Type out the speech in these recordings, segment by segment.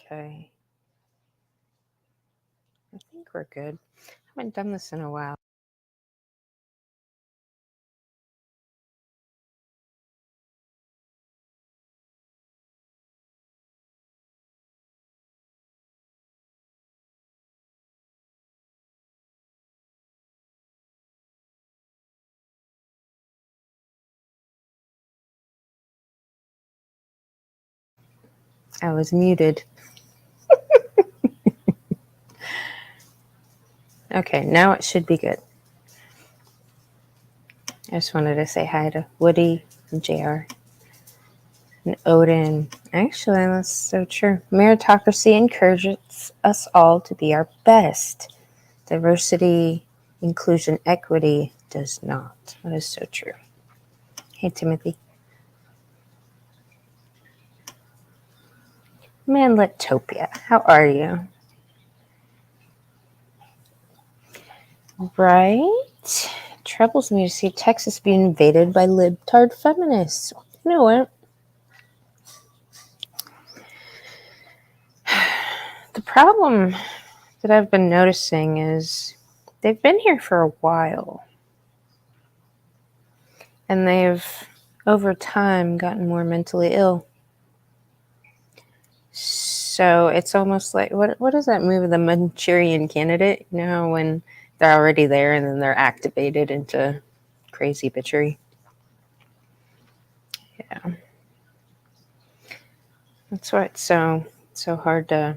Okay. I think we're good. I haven't done this in a while. I was muted. Okay, now it should be good. I just wanted to say hi to Woody and JR and Odin. Actually, that's so true. Meritocracy encourages us all to be our best. Diversity, inclusion, equity does not. That is so true. Hey, Timothy. Manletopia, how are you? Right? Troubles me to see Texas being invaded by libtard feminists. You know what? The problem that I've been noticing is they've been here for a while. And they've, over time, gotten more mentally ill. So it's almost like, what is that movie, The Manchurian Candidate? You know, when they're already there and then they're activated into crazy bitchery. Yeah. That's why it's so hard to,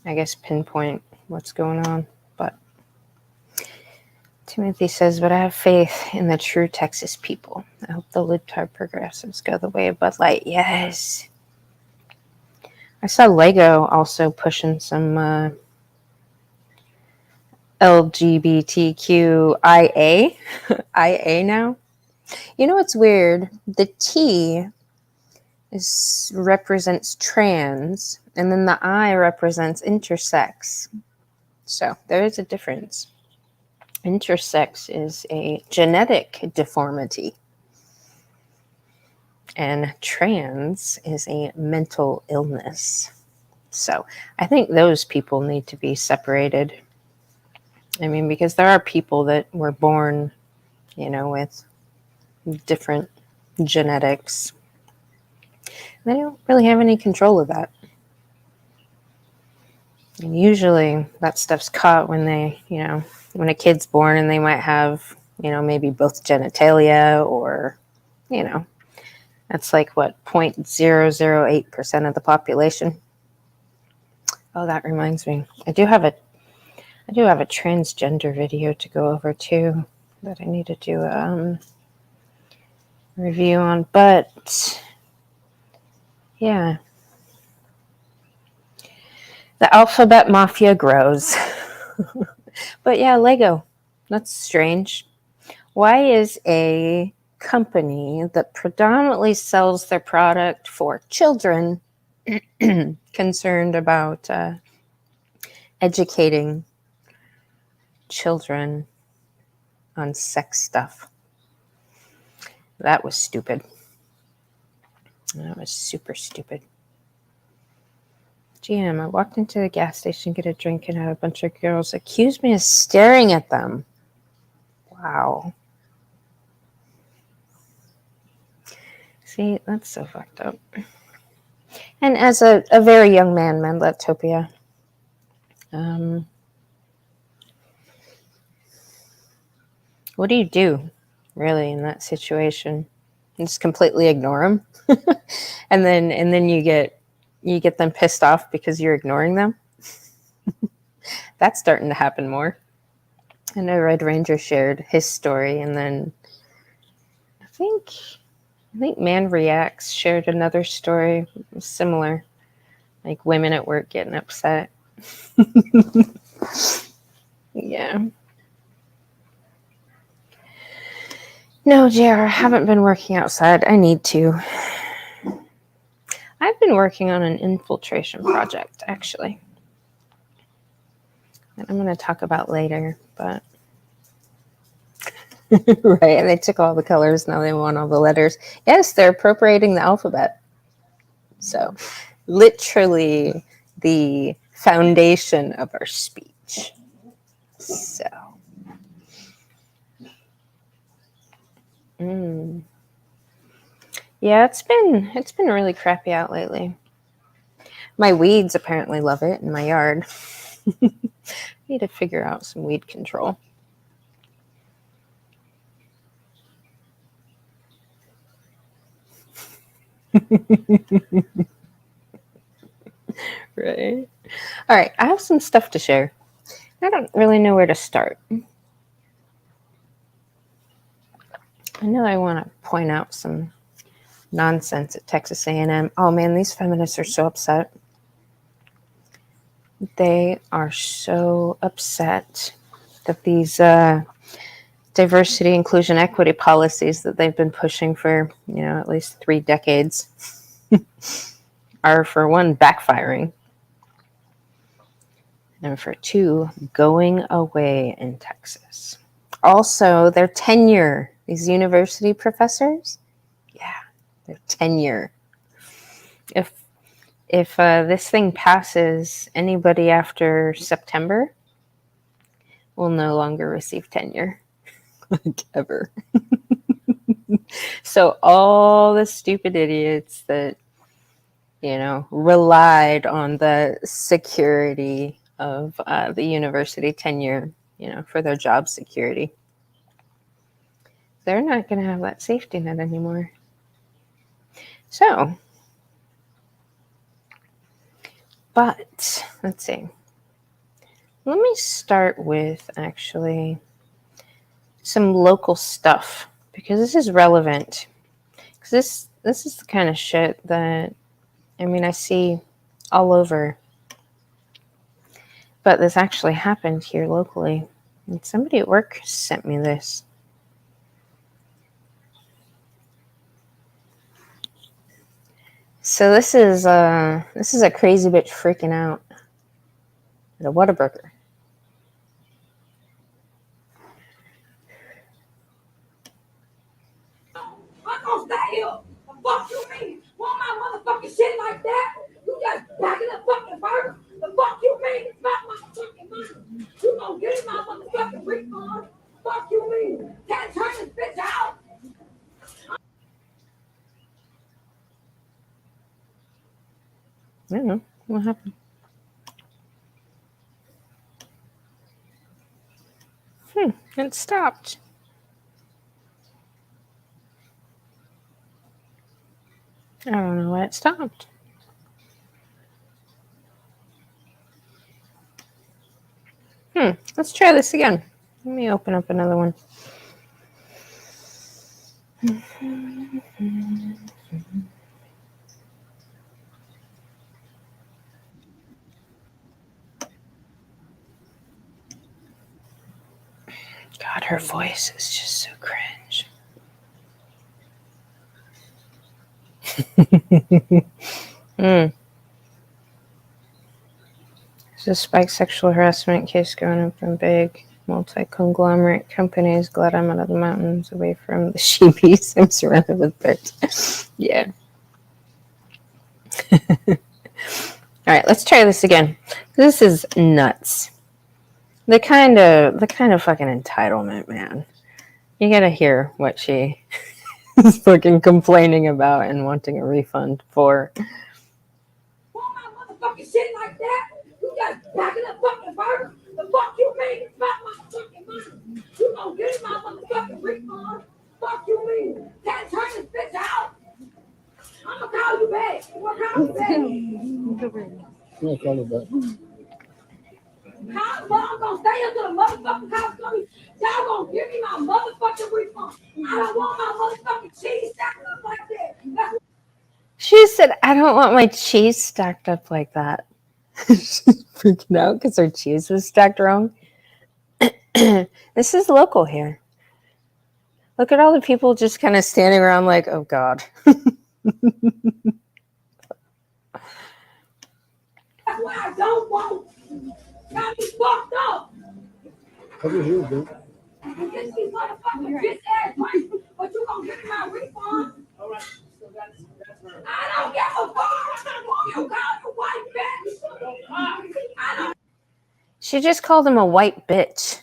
I guess, pinpoint what's going on. But Timothy says, but I have faith in the true Texas people. I hope the libtard progressives go the way of Bud Light. Yes. I saw Lego also pushing some LGBTQIA IA now. You know what's weird? The T represents trans, and then the I represents intersex. So there is a difference. Intersex is a genetic deformity, and trans is a mental illness. So I think those people need to be separated. I mean, because there are people that were born, you know, with different genetics. They don't really have any control of that. And usually that stuff's caught when they, you know, when a kid's born and they might have, you know, maybe both genitalia or, you know, that's like what, 0.008% of the population. Oh, that reminds me. I do have a transgender video to go over too that I need to do a review on, but yeah. The alphabet mafia grows. But yeah, Lego. That's strange. Why is a company that predominantly sells their product for children concerned about educating children on sex stuff? That was stupid. That was super stupid. GM, I walked into the gas station to get a drink and had a bunch of girls accuse me of staring at them. Wow. See, that's so fucked up. And as a very young man, Manletopia, what do you do, really, in that situation? Just completely ignore them, and then you get them pissed off because you're ignoring them. That's starting to happen more. I know Red Ranger shared his story, and then I think Man Reacts shared another story similar, like women at work getting upset. Yeah. No, JR, I haven't been working outside. I need to. I've been working on an infiltration project, actually, that I'm going to talk about later, but right, they took all the colors, now they want all the letters. Yes, they're appropriating the alphabet. So literally the foundation of our speech. So, yeah, it's been really crappy out lately. My weeds apparently love it in my yard. Need to figure out some weed control. Right. All right, I have some stuff to share. I don't really know where to start. I know I want to point out some nonsense at Texas A&M. Oh man, these feminists are so upset. They are so upset that these diversity, inclusion, equity policies that they've been pushing for, at least 3 decades are, for one, backfiring, and for 2, going away in Texas. Also, their tenure, these university professors, their tenure. If this thing passes, anybody after September will no longer receive tenure, like ever. So all the stupid idiots that relied on the security of the university tenure, for their job security, they're not going to have that safety net anymore. So, but let's see. Let me start with actually some local stuff, because this is relevant. Because this is the kind of shit that, I see all over. But this actually happened here locally. And somebody at work sent me this. So this is a crazy bitch freaking out at a Whataburger. I'm gonna stay here. Fuck you mean? Want my motherfucking shit like that? You just backing up fucking burger. The fuck you mean? It's not my fucking money. You gonna get my motherfucking refund? Fuck you mean? Can't turn this bitch out. I don't know what happened. It stopped. I don't know why it stopped. Let's try this again. Let me open up another one. God, her voice is just so cringe. There's a spike sexual harassment case going up in big multi-conglomerate companies. Glad I'm out of the mountains, away from the sheepies. I'm surrounded with birds. Yeah. All right, let's try this again. This is nuts. The kind of fucking entitlement, man. You gotta hear what she is fucking complaining about and wanting a refund for. Want my motherfucking shit like that? You just backing up fucking burger. The fuck you mean? It's not my fucking money. You gonna get my motherfucking refund? Fuck you mean? Can't turn this bitch out. I'm gonna call you back. What call you back? Yeah, call you back. I'm gonna stay until the motherfucking cops come. Y'all gonna give me my motherfucking refund. I don't want my motherfucking cheese stacked up like that. She said, I don't want my cheese stacked up like that. She's freaking out because her cheese was stacked wrong. This is local here. Look at all the people just kind of standing around like, oh God. That's what I don't want. Got me fucked up. How did you do? You get these motherfucking bitch ass right, but you gonna give me my refund? All right. So that's I don't give a fuck. You She just called him a white bitch.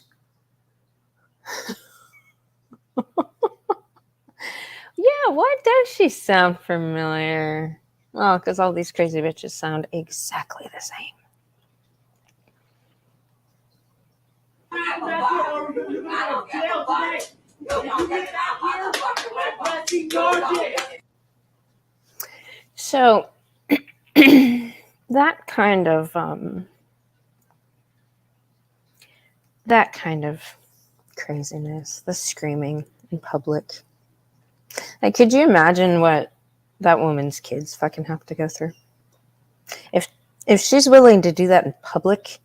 Yeah, why does she sound familiar? Well, because all these crazy bitches sound exactly the same. So that kind of craziness, the screaming in public. Like, could you imagine what that woman's kids fucking have to go through? If she's willing to do that in public.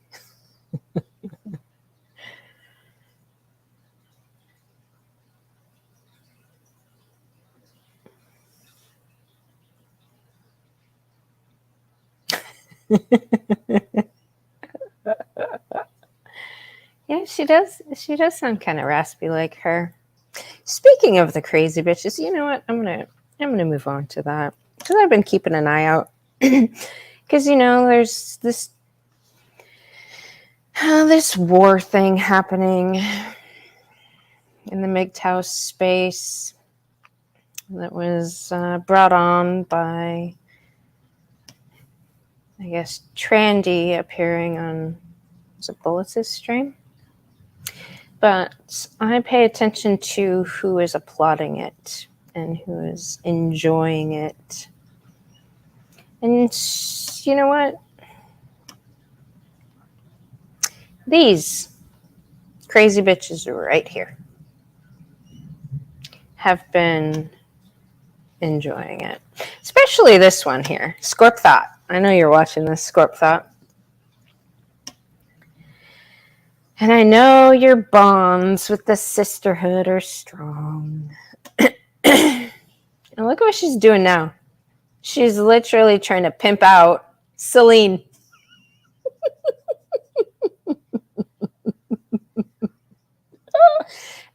Yeah, she does. She does sound kind of raspy like her. Speaking of the crazy bitches, you know what? I'm gonna move on to that because I've been keeping an eye out. Because there's this war thing happening in the MGTOW space that was brought on by, I guess, Trandy appearing on, was it Bullets' stream? But I pay attention to who is applauding it and who is enjoying it. And you know what? These crazy bitches right here have been enjoying it. Especially this one here, Scorp Thought. I know you're watching this, Scorp Thought. And I know your bonds with the sisterhood are strong. And look at what she's doing now. She's literally trying to pimp out Celine.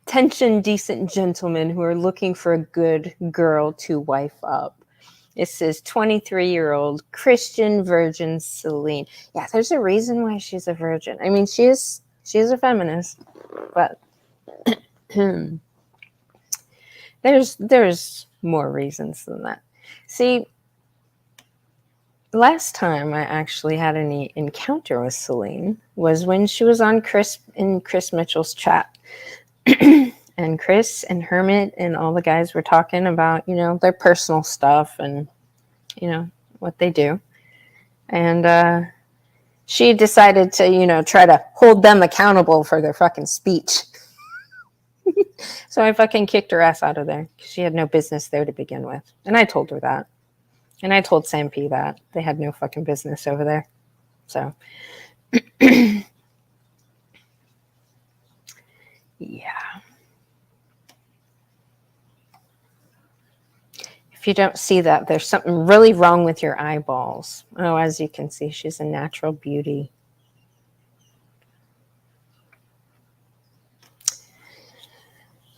Attention, decent gentlemen who are looking for a good girl to wife up. This is 23-year-old Christian virgin Celine. Yeah, there's a reason why she's a virgin. I mean, she is a feminist, but there's more reasons than that. See, last time I actually had any encounter with Celine was when she was on Chris Mitchell's chat. And Chris and Hermit and all the guys were talking about, their personal stuff and, what they do. And she decided to, try to hold them accountable for their fucking speech. So I fucking kicked her ass out of there because she had no business there to begin with. And I told her that. And I told Sam P that. They had no fucking business over there. So, yeah. If you don't see that, there's something really wrong with your eyeballs. Oh, as you can see, she's a natural beauty.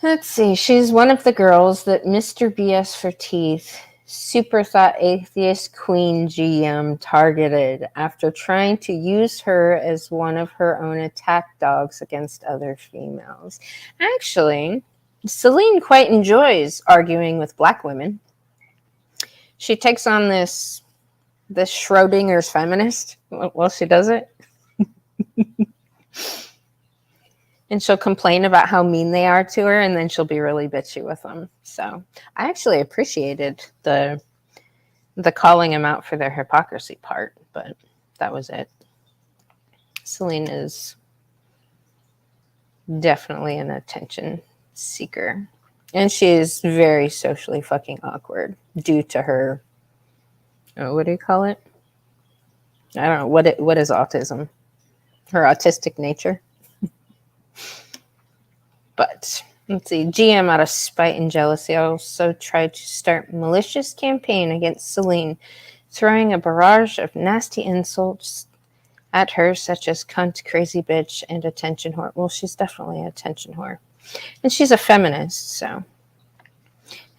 Let's see. She's one of the girls that Mr. BS for Teeth, Super Thought Atheist Queen GM targeted after trying to use her as one of her own attack dogs against other females. Actually, Celine quite enjoys arguing with black women. She takes on this Schrodinger's feminist while she does it. And she'll complain about how mean they are to her, and then she'll be really bitchy with them. So I actually appreciated the calling them out for their hypocrisy part, but that was it. Celine is definitely an attention seeker. And she is very socially fucking awkward due to her, what do you call it? I don't know. What is autism? Her autistic nature. But let's see. GM, out of spite and jealousy, also tried to start malicious campaign against Celine, throwing a barrage of nasty insults at her, such as cunt, crazy bitch, and attention whore. Well, she's definitely an attention whore. And she's a feminist, so.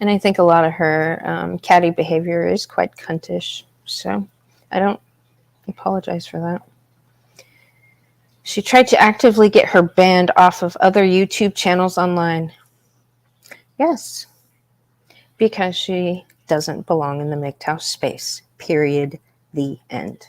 And I think a lot of her catty behavior is quite cuntish. So I don't apologize for that. She tried to actively get her banned off of other YouTube channels online. Yes, because she doesn't belong in the MGTOW space. Period. The end.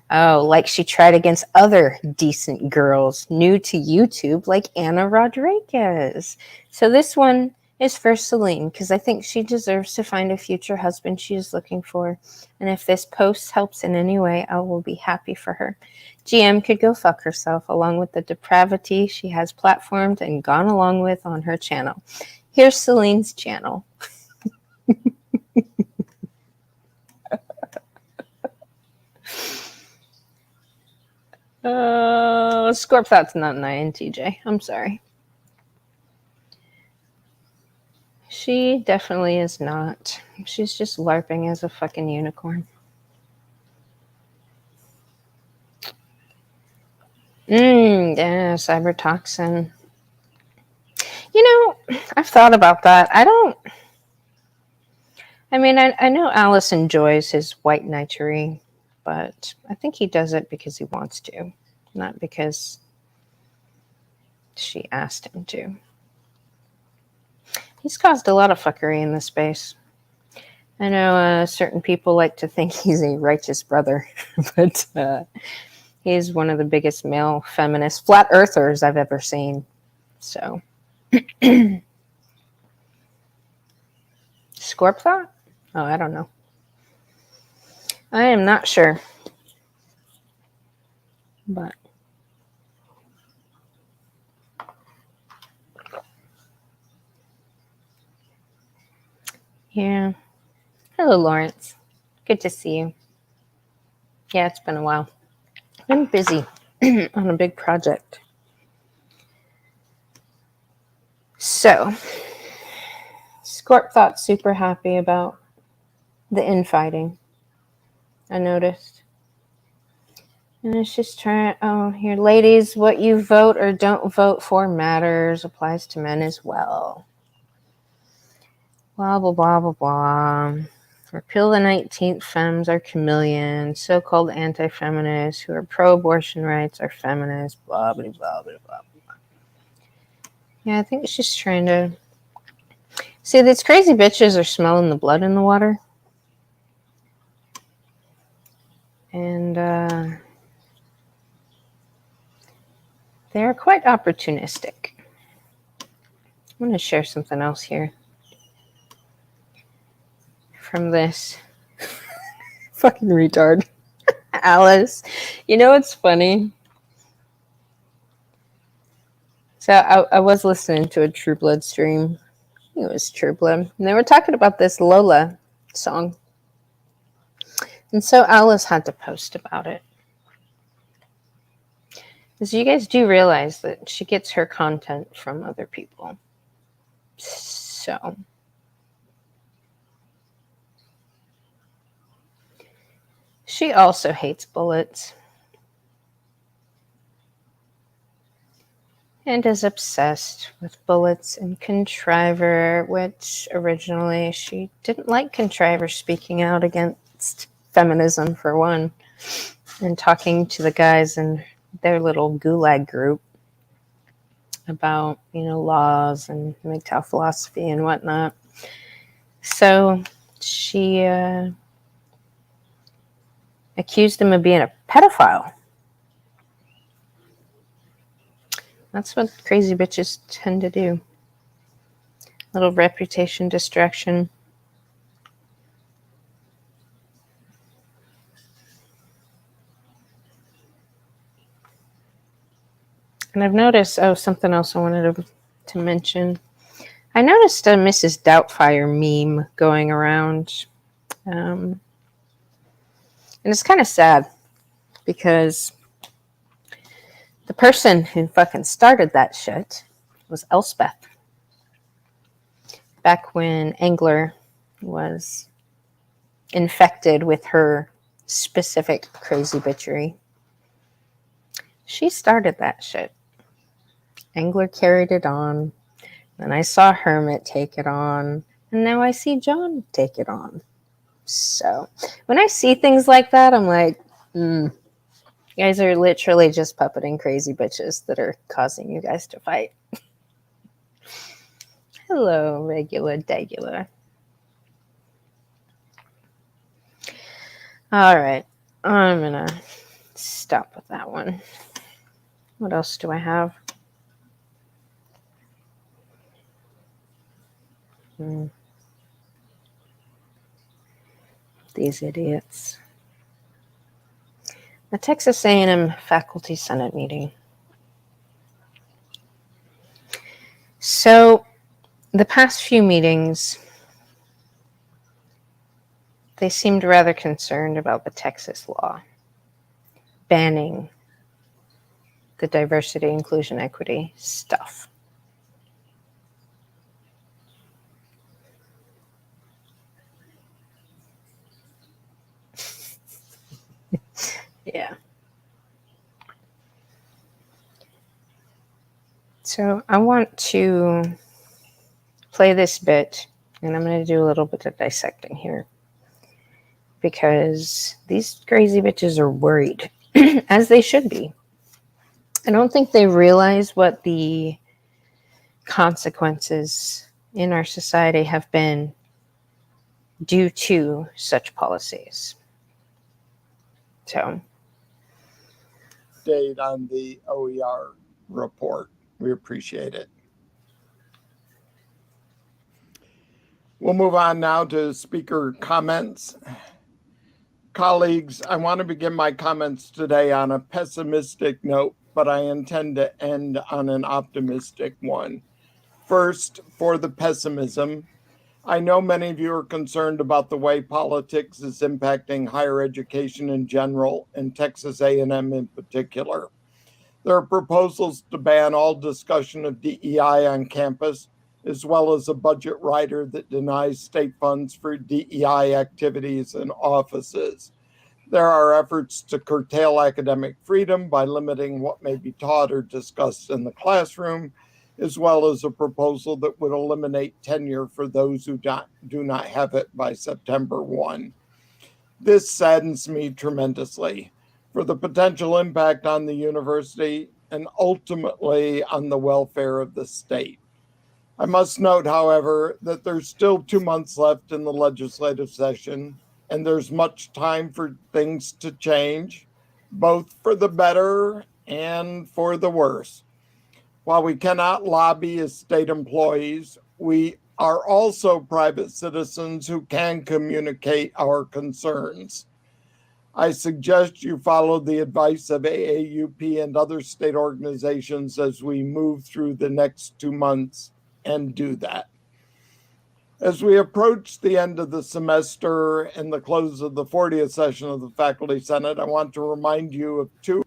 Oh, like she tried against other decent girls new to YouTube, like Anna Rodriguez. So this one is for Celine, because I think she deserves to find a future husband she is looking for. And if this post helps in any way, I will be happy for her. GM could go fuck herself, along with the depravity she has platformed and gone along with on her channel. Here's Celine's channel. Scorp Thought's not an INTJ. I'm sorry. She definitely is not. She's just LARPing as a fucking unicorn. Yeah, cybertoxin. You know, I've thought about that. I know Alice enjoys his white knighterly, but I think he does it because he wants to, not because she asked him to. He's caused a lot of fuckery in this space. I know certain people like to think he's a righteous brother, but he's one of the biggest male feminist flat earthers I've ever seen. So, Scorp Thought? Oh, I don't know. I am not sure. But yeah. Hello, Lawrence. Good to see you. Yeah, it's been a while. I've been busy on a big project. So, Scorp Thought's super happy about the infighting, I noticed. And it's just trying, here, ladies, what you vote or don't vote for matters, applies to men as well. Blah, blah, blah, blah, blah. Repeal the 19th femmes are chameleons. So-called anti-feminists who are pro-abortion rights are feminists. Blah, blah, blah, blah, blah. Yeah, I think it's just trying to... See, these crazy bitches are smelling the blood in the water. And they're quite opportunistic. I'm going to share something else here from this fucking retard, Alice. You know what's funny? So I was listening to a True Blood stream. I think it was True Blood. And they were talking about this Lola song. And so Alice had to post about it. Because you guys do realize that she gets her content from other people. So... she also hates bullets. And is obsessed with bullets and Contriver, which originally she didn't like Contriver speaking out against feminism, for one, and talking to the guys in their little gulag group about, laws and MGTOW philosophy and whatnot. So she accused him of being a pedophile. That's what crazy bitches tend to do. Little reputation destruction. And I've noticed, something else I wanted to mention. I noticed a Mrs. Doubtfire meme going around. And it's kind of sad because the person who fucking started that shit was Elspeth. Back when Angler was infected with her specific crazy bitchery. She started that shit. Angler carried it on. Then I saw Hermit take it on. And now I see John take it on. So when I see things like that, I'm like, You guys are literally just puppeting crazy bitches that are causing you guys to fight. Hello, regular degula. All right, I'm gonna stop with that one. What else do I have? These idiots. The Texas A&M Faculty Senate meeting. So, the past few meetings, they seemed rather concerned about the Texas law banning the diversity, inclusion, equity stuff. Yeah. So I want to play this bit, and I'm going to do a little bit of dissecting here, because these crazy bitches are worried, as they should be. I don't think they realize what the consequences in our society have been due to such policies. So, update on the OER report. We appreciate it. We'll move on now to speaker comments. Colleagues, I want to begin my comments today on a pessimistic note, but I intend to end on an optimistic one. First, for the pessimism, I know many of you are concerned about the way politics is impacting higher education in general and Texas A&M in particular. There are proposals to ban all discussion of DEI on campus, as well as a budget rider that denies state funds for DEI activities and offices. There are efforts to curtail academic freedom by limiting what may be taught or discussed in the classroom, as well as a proposal that would eliminate tenure for those who do not have it by September 1. This saddens me tremendously for the potential impact on the university and ultimately on the welfare of the state. I must note, however, that there's still 2 months left in the legislative session, and there's much time for things to change, both for the better and for the worse. While we cannot lobby as state employees, we are also private citizens who can communicate our concerns. I suggest you follow the advice of AAUP and other state organizations as we move through the next 2 months and do that. As we approach the end of the semester and the close of the 40th session of the Faculty Senate, I want to remind you of two.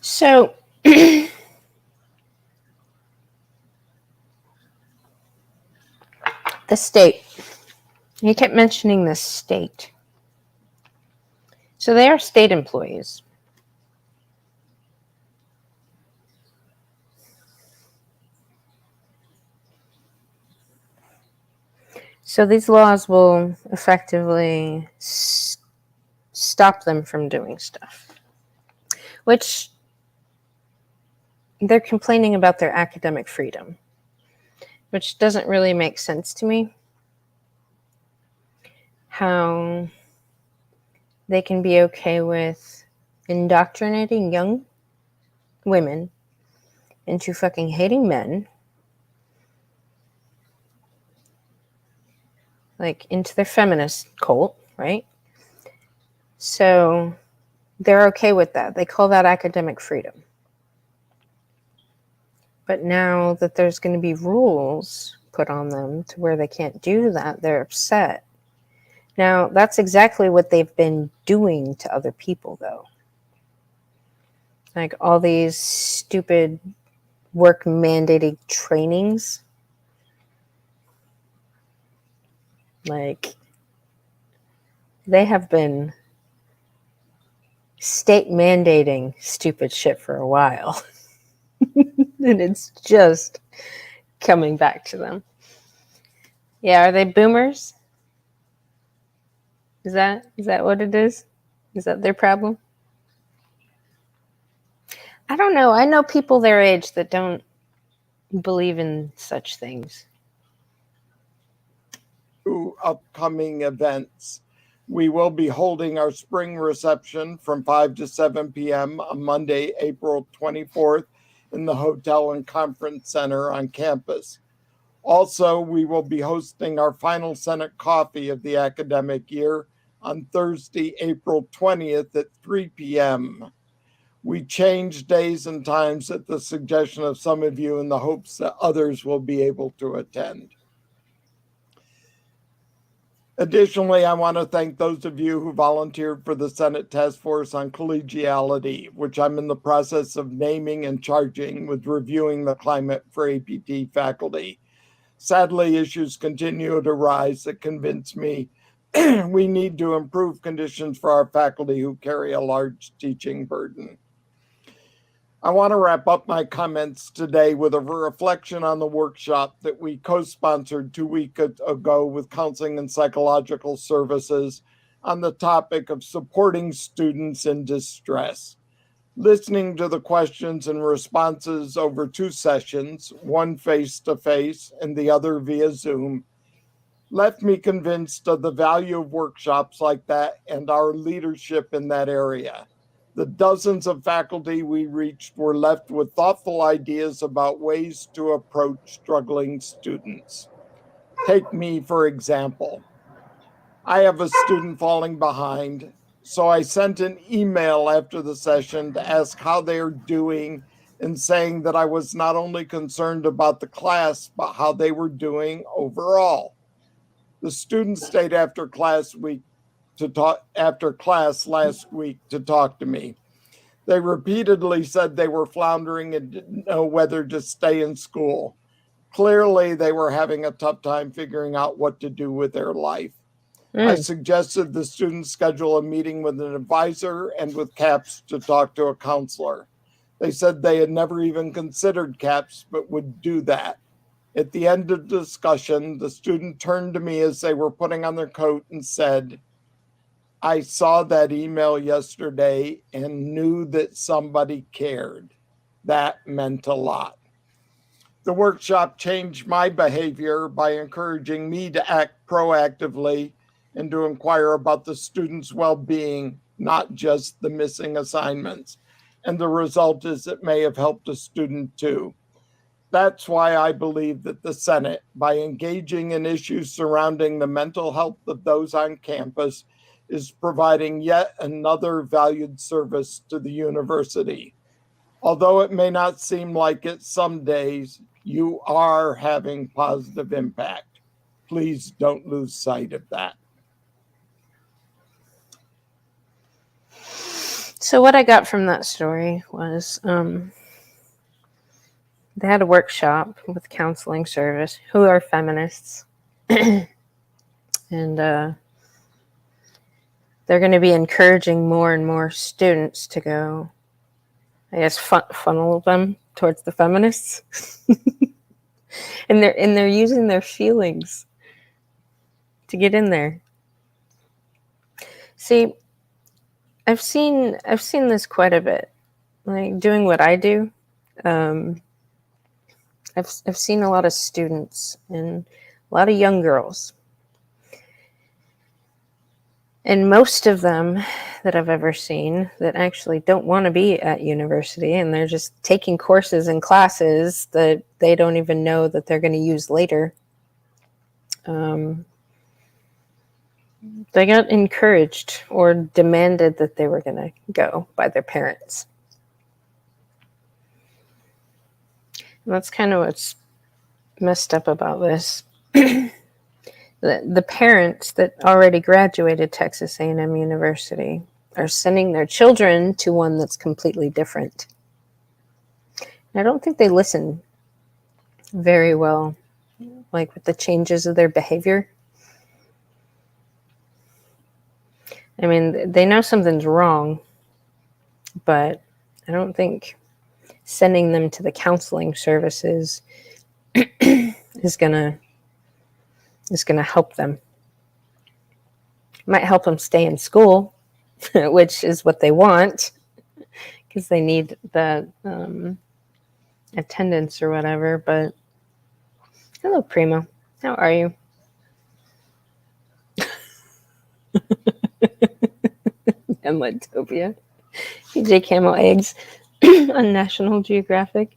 So, the state. You kept mentioning the state. So they are state employees. So these laws will effectively stop them from doing stuff, which they're complaining about their academic freedom, which doesn't really make sense to me. How they can be okay with indoctrinating young women into fucking hating men, like into their feminist cult, right? So they're okay with that. They call that academic freedom. But now that there's going to be rules put on them to where they can't do that, they're upset. Now, that's exactly what they've been doing to other people, though. Like all these stupid work mandated trainings. Like, they have been state mandating stupid shit for a while. And it's just coming back to them. Yeah, are they boomers? Is that what it is? Is that their problem? I don't know. I know people their age that don't believe in such things. Upcoming events. We will be holding our spring reception from 5 to 7 p.m. on Monday, April 24th in the Hotel and Conference Center on campus. Also, we will be hosting our final Senate coffee of the academic year on Thursday, April 20th at 3 p.m. We changed days and times at the suggestion of some of you in the hopes that others will be able to attend. Additionally, I want to thank those of you who volunteered for the Senate Task Force on Collegiality, which I'm in the process of naming and charging with reviewing the climate for APT faculty. Sadly, issues continue to rise that convince me we need to improve conditions for our faculty who carry a large teaching burden. I want to wrap up my comments today with a reflection on the workshop that we co-sponsored 2 weeks ago with Counseling and Psychological Services on the topic of supporting students in distress. Listening to the questions and responses over 2 sessions, one face-to-face and the other via Zoom, left me convinced of the value of workshops like that and our leadership in that area. The dozens of faculty we reached were left with thoughtful ideas about ways to approach struggling students. Take me, for example. I have a student falling behind, so I sent an email after the session to ask how they are doing and saying that I was not only concerned about the class, but how they were doing overall. The student stayed after class last week to talk to me. They repeatedly said they were floundering and didn't know whether to stay in school. Clearly, they were having a tough time figuring out what to do with their life. I suggested the students schedule a meeting with an advisor and with CAPS to talk to a counselor. They said they had never even considered CAPS, but would do that. At the end of the discussion, the student turned to me as they were putting on their coat and said, I saw that email yesterday and knew that somebody cared. That meant a lot. The workshop changed my behavior by encouraging me to act proactively and to inquire about the student's well-being, not just the missing assignments. And the result is it may have helped a student too. That's why I believe that the Senate, by engaging in issues surrounding the mental health of those on campus, is providing yet another valued service to the university. Although it may not seem like it some days, you are having positive impact. Please don't lose sight of that. So what I got from that story was they had a workshop with counseling service who are feminists. And they're going to be encouraging more and more students to go, I guess, funnel them towards the feminists. and they're using their feelings to get in there. See, I've seen this quite a bit. Like doing what I do, I've seen a lot of students and a lot of young girls. And most of them that I've ever seen that actually don't want to be at university, and they're just taking courses and classes that they don't even know that they're going to use later. They got encouraged or demanded that they were going to go by their parents. And that's kind of what's messed up about this. The parents that already graduated Texas A&M University are sending their children to one that's completely different. And I don't think they listen very well, like with the changes of their behavior. I mean, they know something's wrong, but I don't think sending them to the counseling services is gonna help them. It might help them stay in school, which is what they want, because they need the attendance or whatever. But hello, Primo. How are you? And Letopia. PJ Camel eggs on National Geographic.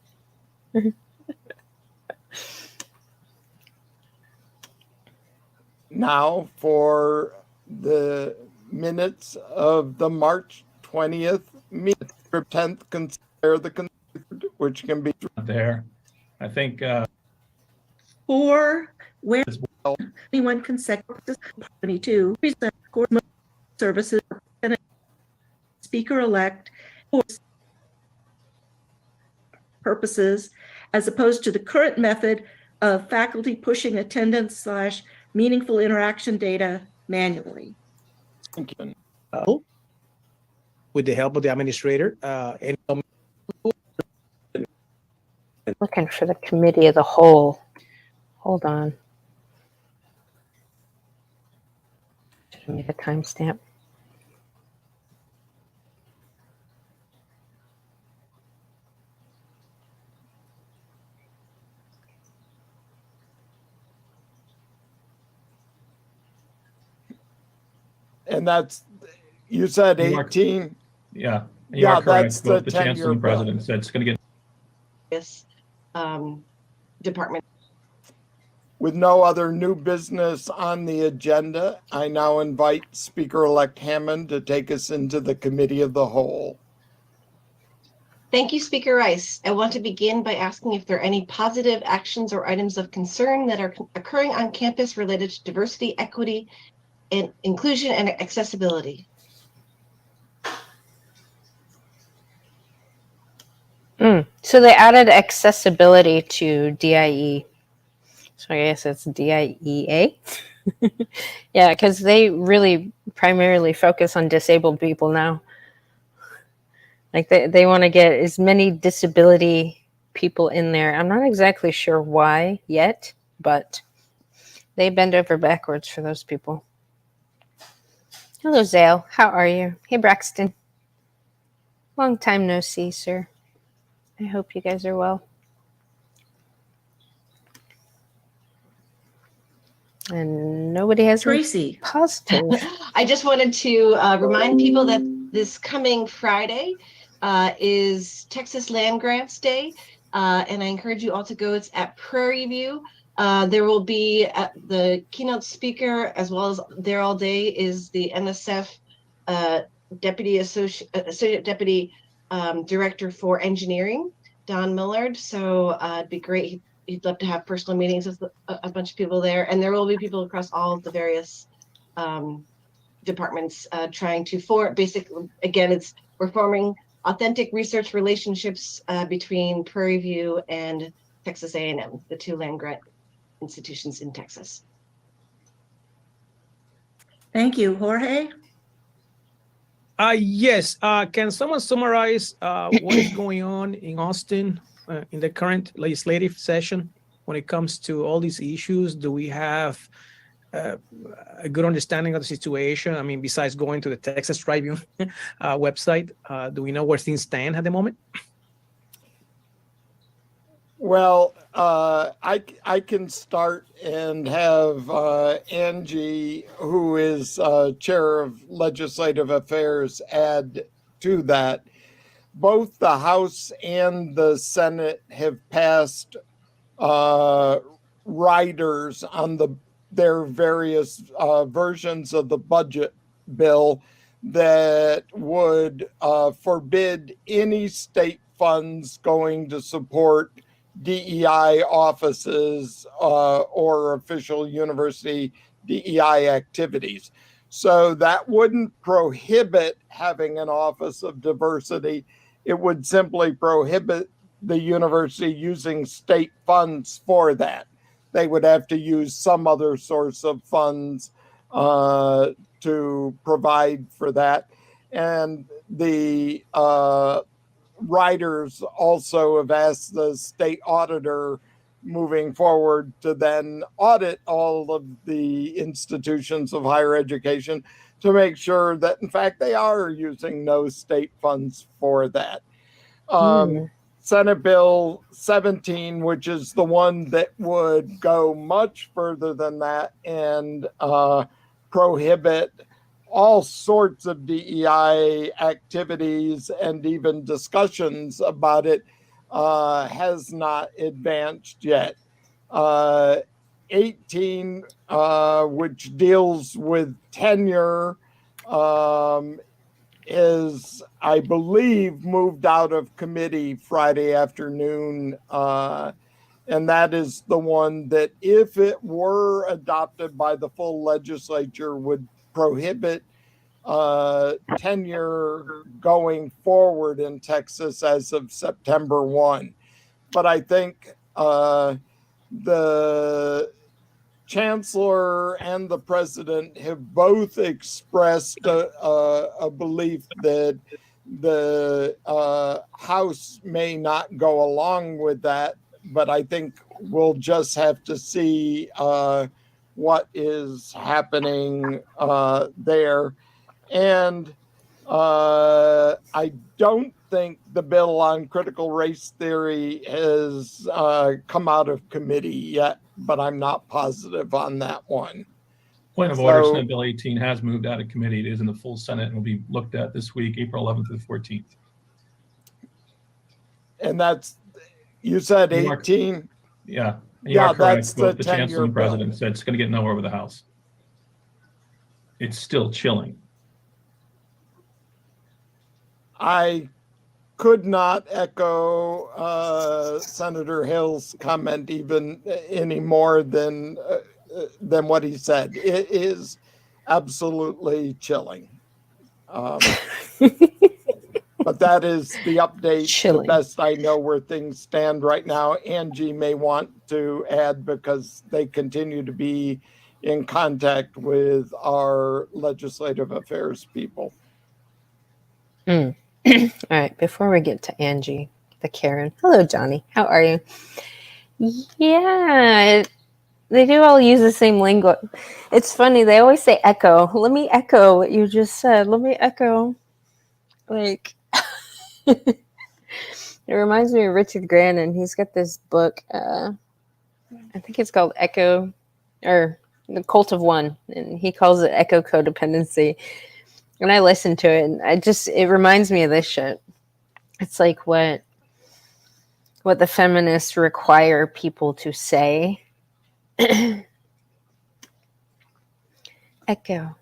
Now for the minutes of the March 20th meeting. 10th, consider the consent, which can be there. I think for where 21 consecutive 22 present court services and speaker elect for purposes as opposed to the current method of faculty pushing attendance / meaningful interaction data manually. With the help of the administrator, Looking for the committee of the whole. Hold on. Should I make a timestamp? And that's, you said 18? Yeah, you are correct. That's Both the the chancellor and 10-year president said it's going to get This department. With no other new business on the agenda, I now invite Speaker-elect Hammond to take us into the committee of the whole. Thank you, Speaker Rice. I want to begin by asking if there are any positive actions or items of concern that are occurring on campus related to diversity, equity, and inclusion and accessibility. So they added accessibility to DIE. So I guess it's DIEA. Yeah, because they really primarily focus on disabled people now. Like they want to get as many disability people in there. I'm not exactly sure why yet, but they bend over backwards for those people. Hello, Zale. How are you? Hey, Braxton. Long time no see, sir. I hope you guys are well. And nobody has Tracy. positive. I just wanted to remind people that this coming Friday is Texas Land Grants Day, and I encourage you all to go. It's at Prairie View. There will be the keynote speaker, as well as there all day is the NSF Associate Deputy Director for Engineering, Don Millard. So it'd be great. He'd love to have personal meetings with a bunch of people there, and there will be people across all of the various departments trying to basically, again, we're forming authentic research relationships between Prairie View and Texas A&M, the two land grant institutions in Texas. Thank you, Jorge. yes. Can someone summarize what is going on in Austin in the current legislative session when it comes to all these issues? Do we have a good understanding of the situation? I mean, besides going to the Texas Tribune website, do we know where things stand at the moment? Well, I can start and have Angie, who is chair of legislative affairs, add to that. Both the House and the Senate have passed riders on their various versions of the budget bill that would forbid any state funds going to support DEI offices or official university DEI activities. So that wouldn't prohibit having an office of diversity. It would simply prohibit the university using state funds for that. They would have to use some other source of funds to provide for that. And the writers also have asked the state auditor moving forward to then audit all of the institutions of higher education to make sure that, in fact, they are using no state funds for that. Senate Bill 17, which is the one that would go much further than that and prohibit all sorts of DEI activities and even discussions about it, has not advanced yet. 18, which deals with tenure, is, I believe, moved out of committee Friday afternoon. And that is the one that, if it were adopted by the full legislature, would prohibit tenure going forward in Texas as of September 1. But I think the chancellor and the president have both expressed a belief that the House may not go along with that, but I think we'll just have to see what is happening there. And I don't think the bill on critical race theory has come out of committee yet, but I'm not positive on that one. Point of order, Senate Bill 18 has moved out of committee. It is in the full Senate and will be looked at this week, April 11th to the 14th. And that's, you said 18? Yeah. You are correct. That's Both the chancellor and bill. president said it's going to get nowhere with the House. It's still chilling. I could not echo Senator Hill's comment even any more than what he said. It is absolutely chilling. But that is the update, Chilling. the best I know where things stand right now. Angie may want to add because they continue to be in contact with our legislative affairs people. All right, before we get to Angie, the Karen. Hello, Johnny. How are you? Yeah, they do all use the same lingo. It's funny. They always say echo. Let me echo what you just said. Let me echo. Like, it reminds me of Richard Grannon. He's got this book. I think it's called Echo, or The Cult of One, and he calls it echo codependency. And I listen to it, and it reminds me of this shit. It's like what the feminists require people to say. Echo.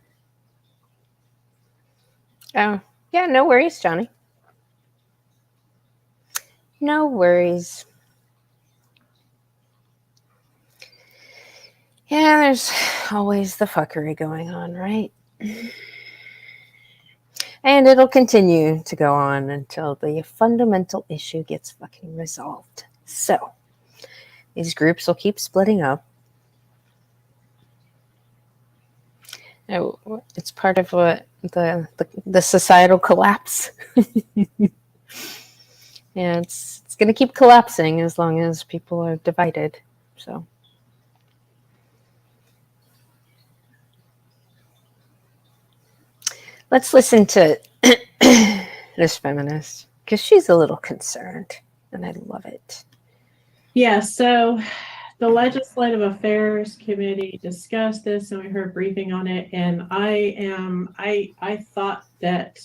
Oh, yeah, no worries, Johnny. No worries. Yeah, there's always the fuckery going on, right? And it'll continue to go on until the fundamental issue gets fucking resolved. So, these groups will keep splitting up. It's part of what the societal collapse. Yeah, it's going to keep collapsing as long as people are divided. So, let's listen to this feminist, because she's a little concerned, and I love it. Yeah, so the Legislative Affairs Committee discussed this, and we heard a briefing on it, and I thought that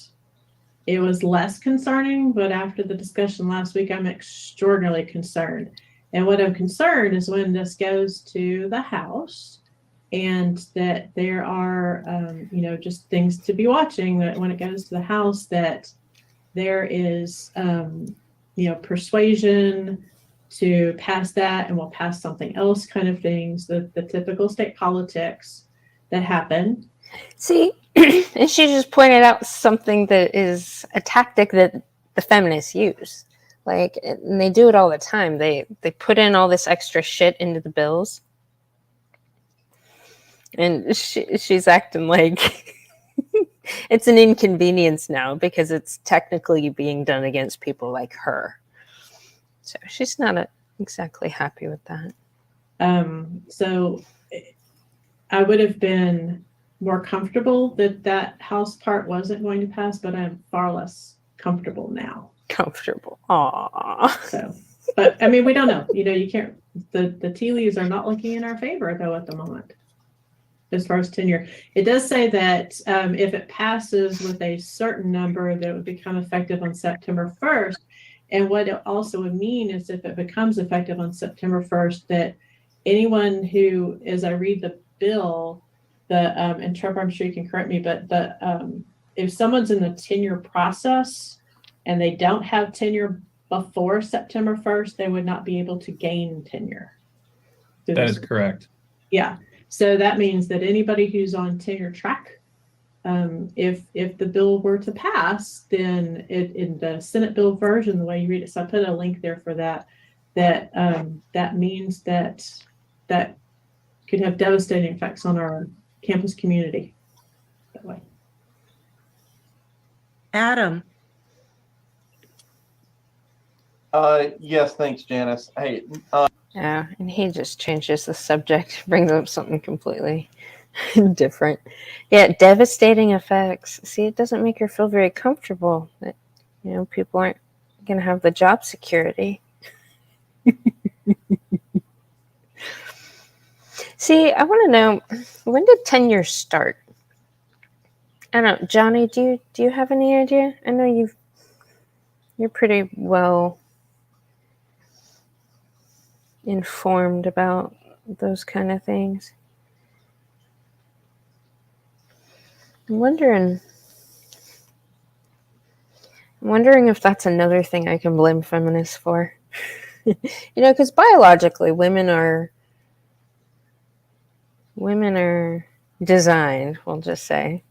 it was less concerning, but after the discussion last week, I'm extraordinarily concerned. And what I'm concerned is when this goes to the House, and that there are, just things to be watching, that when it goes to the House, that there is, persuasion to pass that, and we'll pass something else kind of things, the typical state politics that happen. See, and she just pointed out something that is a tactic that the feminists use. Like, and they do it all the time. They put in all this extra shit into the bills. And she's acting like it's an inconvenience now because it's technically being done against people like her. So she's not exactly happy with that. So I would have been more comfortable that that House part wasn't going to pass, but I'm far less comfortable now. Comfortable. Aww. So, but I mean, we don't know. You can't. The tea leaves are not looking in our favor though at the moment, as far as tenure. It does say that if it passes with a certain number, that it would become effective on September 1st. And what it also would mean is if it becomes effective on September 1st, that anyone who, as I read the bill, and Trevor, I'm sure you can correct me, but if someone's in the tenure process and they don't have tenure before September 1st, they would not be able to gain tenure. That is correct. Yeah. So that means that anybody who's on tenure track, if the bill were to pass, then in the Senate bill version, the way you read it, so I put a link there for that, that means that could have devastating effects on our campus community that way. Adam, Yes, thanks, Janice. Hey, Yeah, and he just changes the subject, brings up something completely different. Yeah, devastating effects. See, it doesn't make her feel very comfortable that, people aren't going to have the job security. See, I want to know, when did tenure start? I don't know, Johnny, do you have any idea? I know you're pretty well informed about those kind of things. I'm wondering if that's another thing I can blame feminists for. Because biologically, women are designed, we'll just say,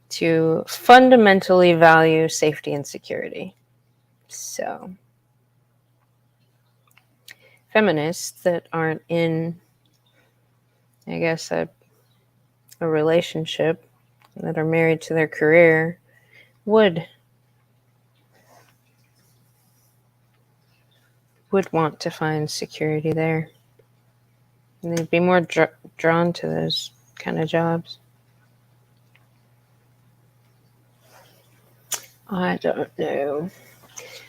to fundamentally value safety and security. So, feminists that aren't in, I guess, a relationship, that are married to their career, would want to find security there. And they'd be more drawn to those kind of jobs. I don't know.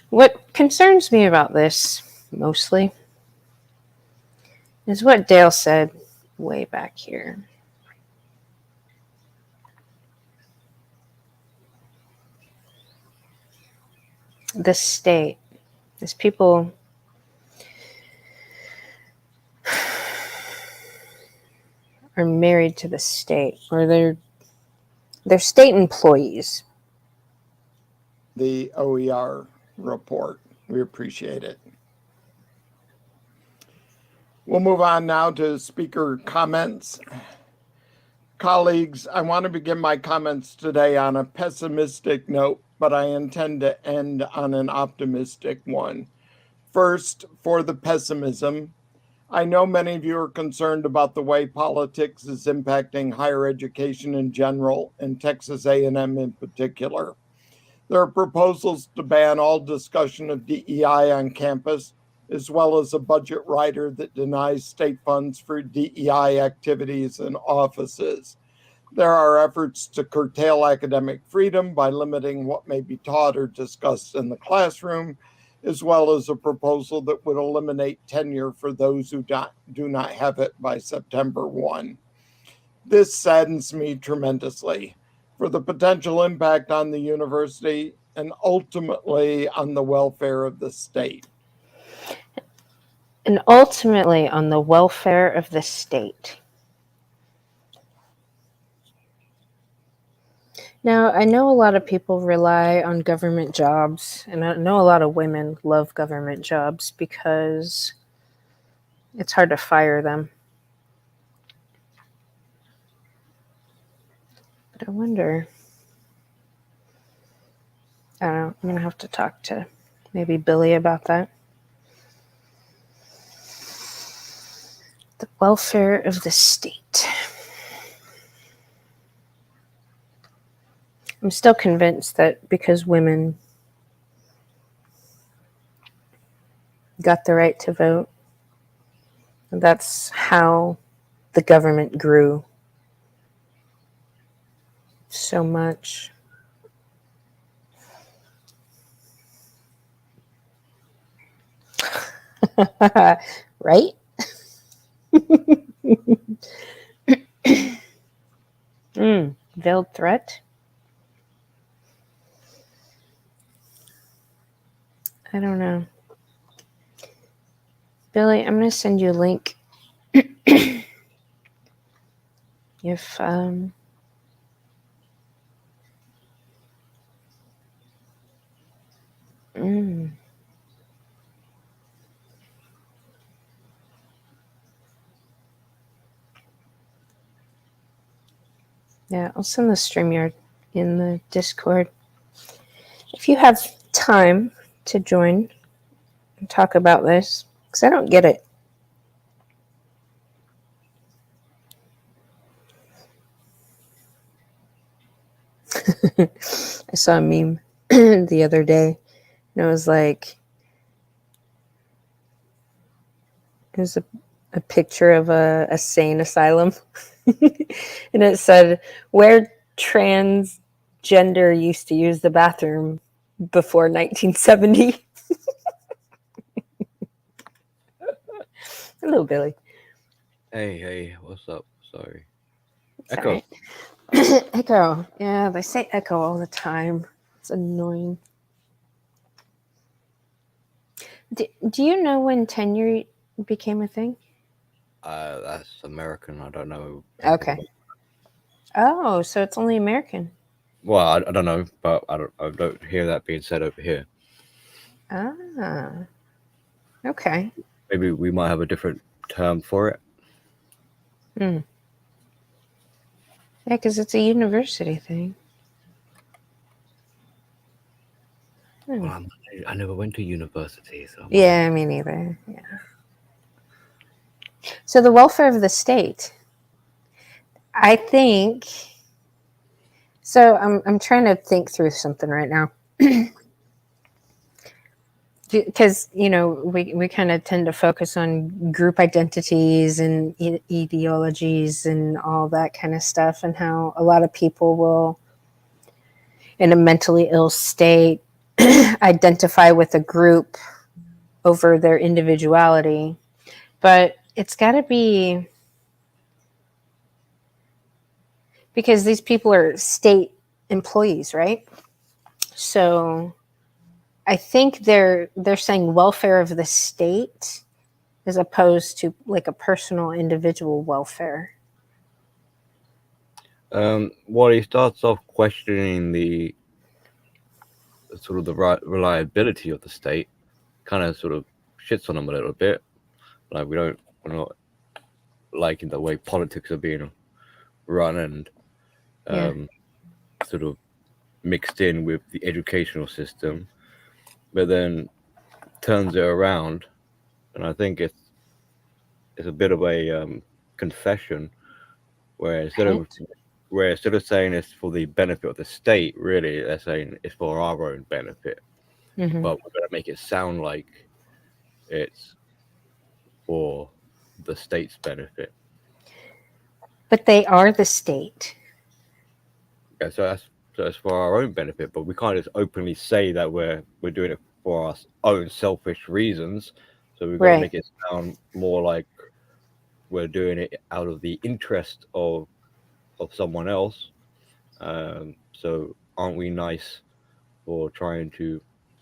What concerns me about this, mostly, is what Dale said way back here. The state. These people are married to the state, or they're state employees. The OER report. We appreciate it. We'll move on now to speaker comments. Colleagues, I want to begin my comments today on a pessimistic note, but I intend to end on an optimistic one. First, for the pessimism, I know many of you are concerned about the way politics is impacting higher education in general, and Texas A&M in particular. There are proposals to ban all discussion of DEI on campus, as well as a budget rider that denies state funds for DEI activities and offices. There are efforts to curtail academic freedom by limiting what may be taught or discussed in the classroom, as well as a proposal that would eliminate tenure for those who do not have it by September 1. This saddens me tremendously for the potential impact on the university and ultimately on the welfare of the state. And ultimately on the welfare of the state. Now, I know a lot of people rely on government jobs, and I know a lot of women love government jobs because it's hard to fire them. But I wonder, I don't know, I'm going to have to talk to maybe Billy about that. The welfare of the state. I'm still convinced that because women got the right to vote. That's how the government grew so much. Right? Veiled threat? I don't know. Billy, I'm going to send you a link. If yeah, I'll send the StreamYard in the Discord. If you have time to join and talk about this, because I don't get it. I saw a meme the other day, and it was like, it was a picture of a sane asylum. And it said, where transgender used to use the bathroom before 1970. Hello, Billy. Hey, what's up? Sorry. It's Echo. all right. Echo. Yeah, they say echo all the time. It's annoying. Do you know when tenure became a thing? That's American. I don't know. Okay. Oh, so it's only American. Well, I don't know, but I don't hear that being said over here. Ah. Okay. Maybe we might have a different term for it. Yeah, because it's a university thing. Well, I never went to university, so Yeah, me neither. Yeah. So the welfare of the state, I think. So I'm trying to think through something right now, because we kind of tend to focus on group identities and ideologies and all that kind of stuff, and how a lot of people will, in a mentally ill state, identify with a group over their individuality. But it's got to be because these people are state employees, right? So I think they're saying welfare of the state as opposed to like a personal individual welfare. Well, he starts off questioning the sort of the reliability of the state, kind of sort of shits on them a little bit. Like we're not liking the way politics are being run and sort of mixed in with the educational system, but then turns it around, and I think it's a bit of a confession, where instead of saying it's for the benefit of the state, really they're saying it's for our own benefit. Mm-hmm. But we're going to make it sound like it's for the state's benefit. But they are the state. Yeah, so it's for our own benefit, but we can't just openly say that we're doing it for our own selfish reasons. So we've got to make it sound more like we're doing it out of the interest of someone else. So aren't we nice for trying to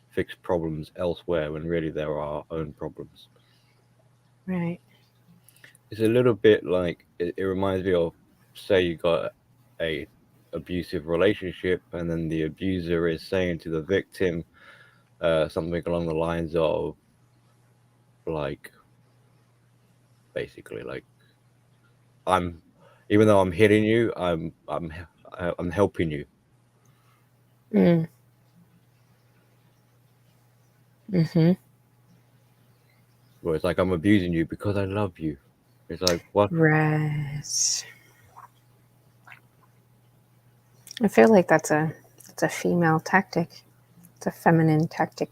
fix problems elsewhere when really there are our own problems? Right. It's a little bit like it reminds me of, say you got a abusive relationship and then the abuser is saying to the victim something along the lines of like, basically like, even though I'm hitting you, I'm helping you. Mm-hmm. Where it's like, I'm abusing you because I love you. It's like, what? Right. I feel like that's a female tactic. It's a feminine tactic.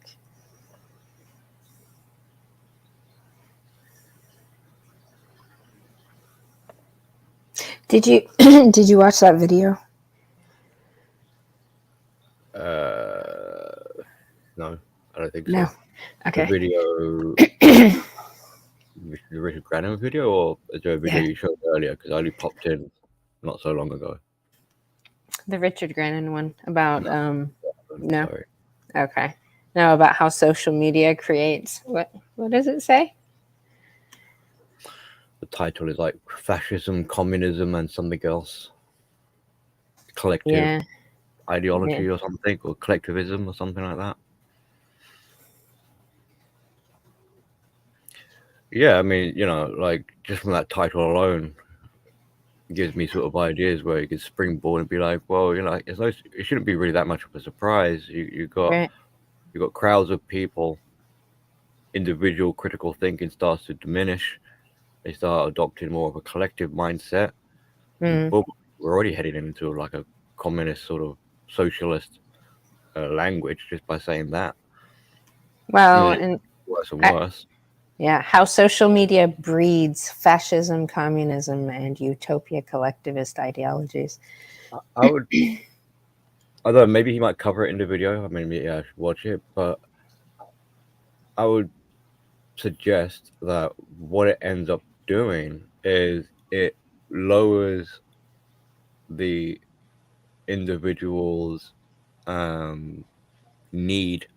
Did you did you watch that video? No, I don't think No. so. Okay. The video, the Richard Grannon video, or is there a video you showed earlier? Because I only popped in not so long ago. The Richard Grannon one about no. Sorry. Okay. No, about how social media creates what does it say? The title is like fascism, communism, and something else. Collective ideology or something, or collectivism or something like that. Yeah, I mean, you know, like just from that title alone, it gives me sort of ideas where you could springboard and be like, well, you know, it shouldn't be really that much of a surprise. You got crowds of people, individual critical thinking starts to diminish. They start adopting more of a collective mindset. And boom, we're already heading into like a communist sort of socialist language just by saying that. Well, and worse and worse. Yeah, how social media breeds fascism, communism, and utopia collectivist ideologies. I would, although maybe he might cover it in the video. I mean, yeah, I should watch it, but I would suggest that what it ends up doing is it lowers the individual's need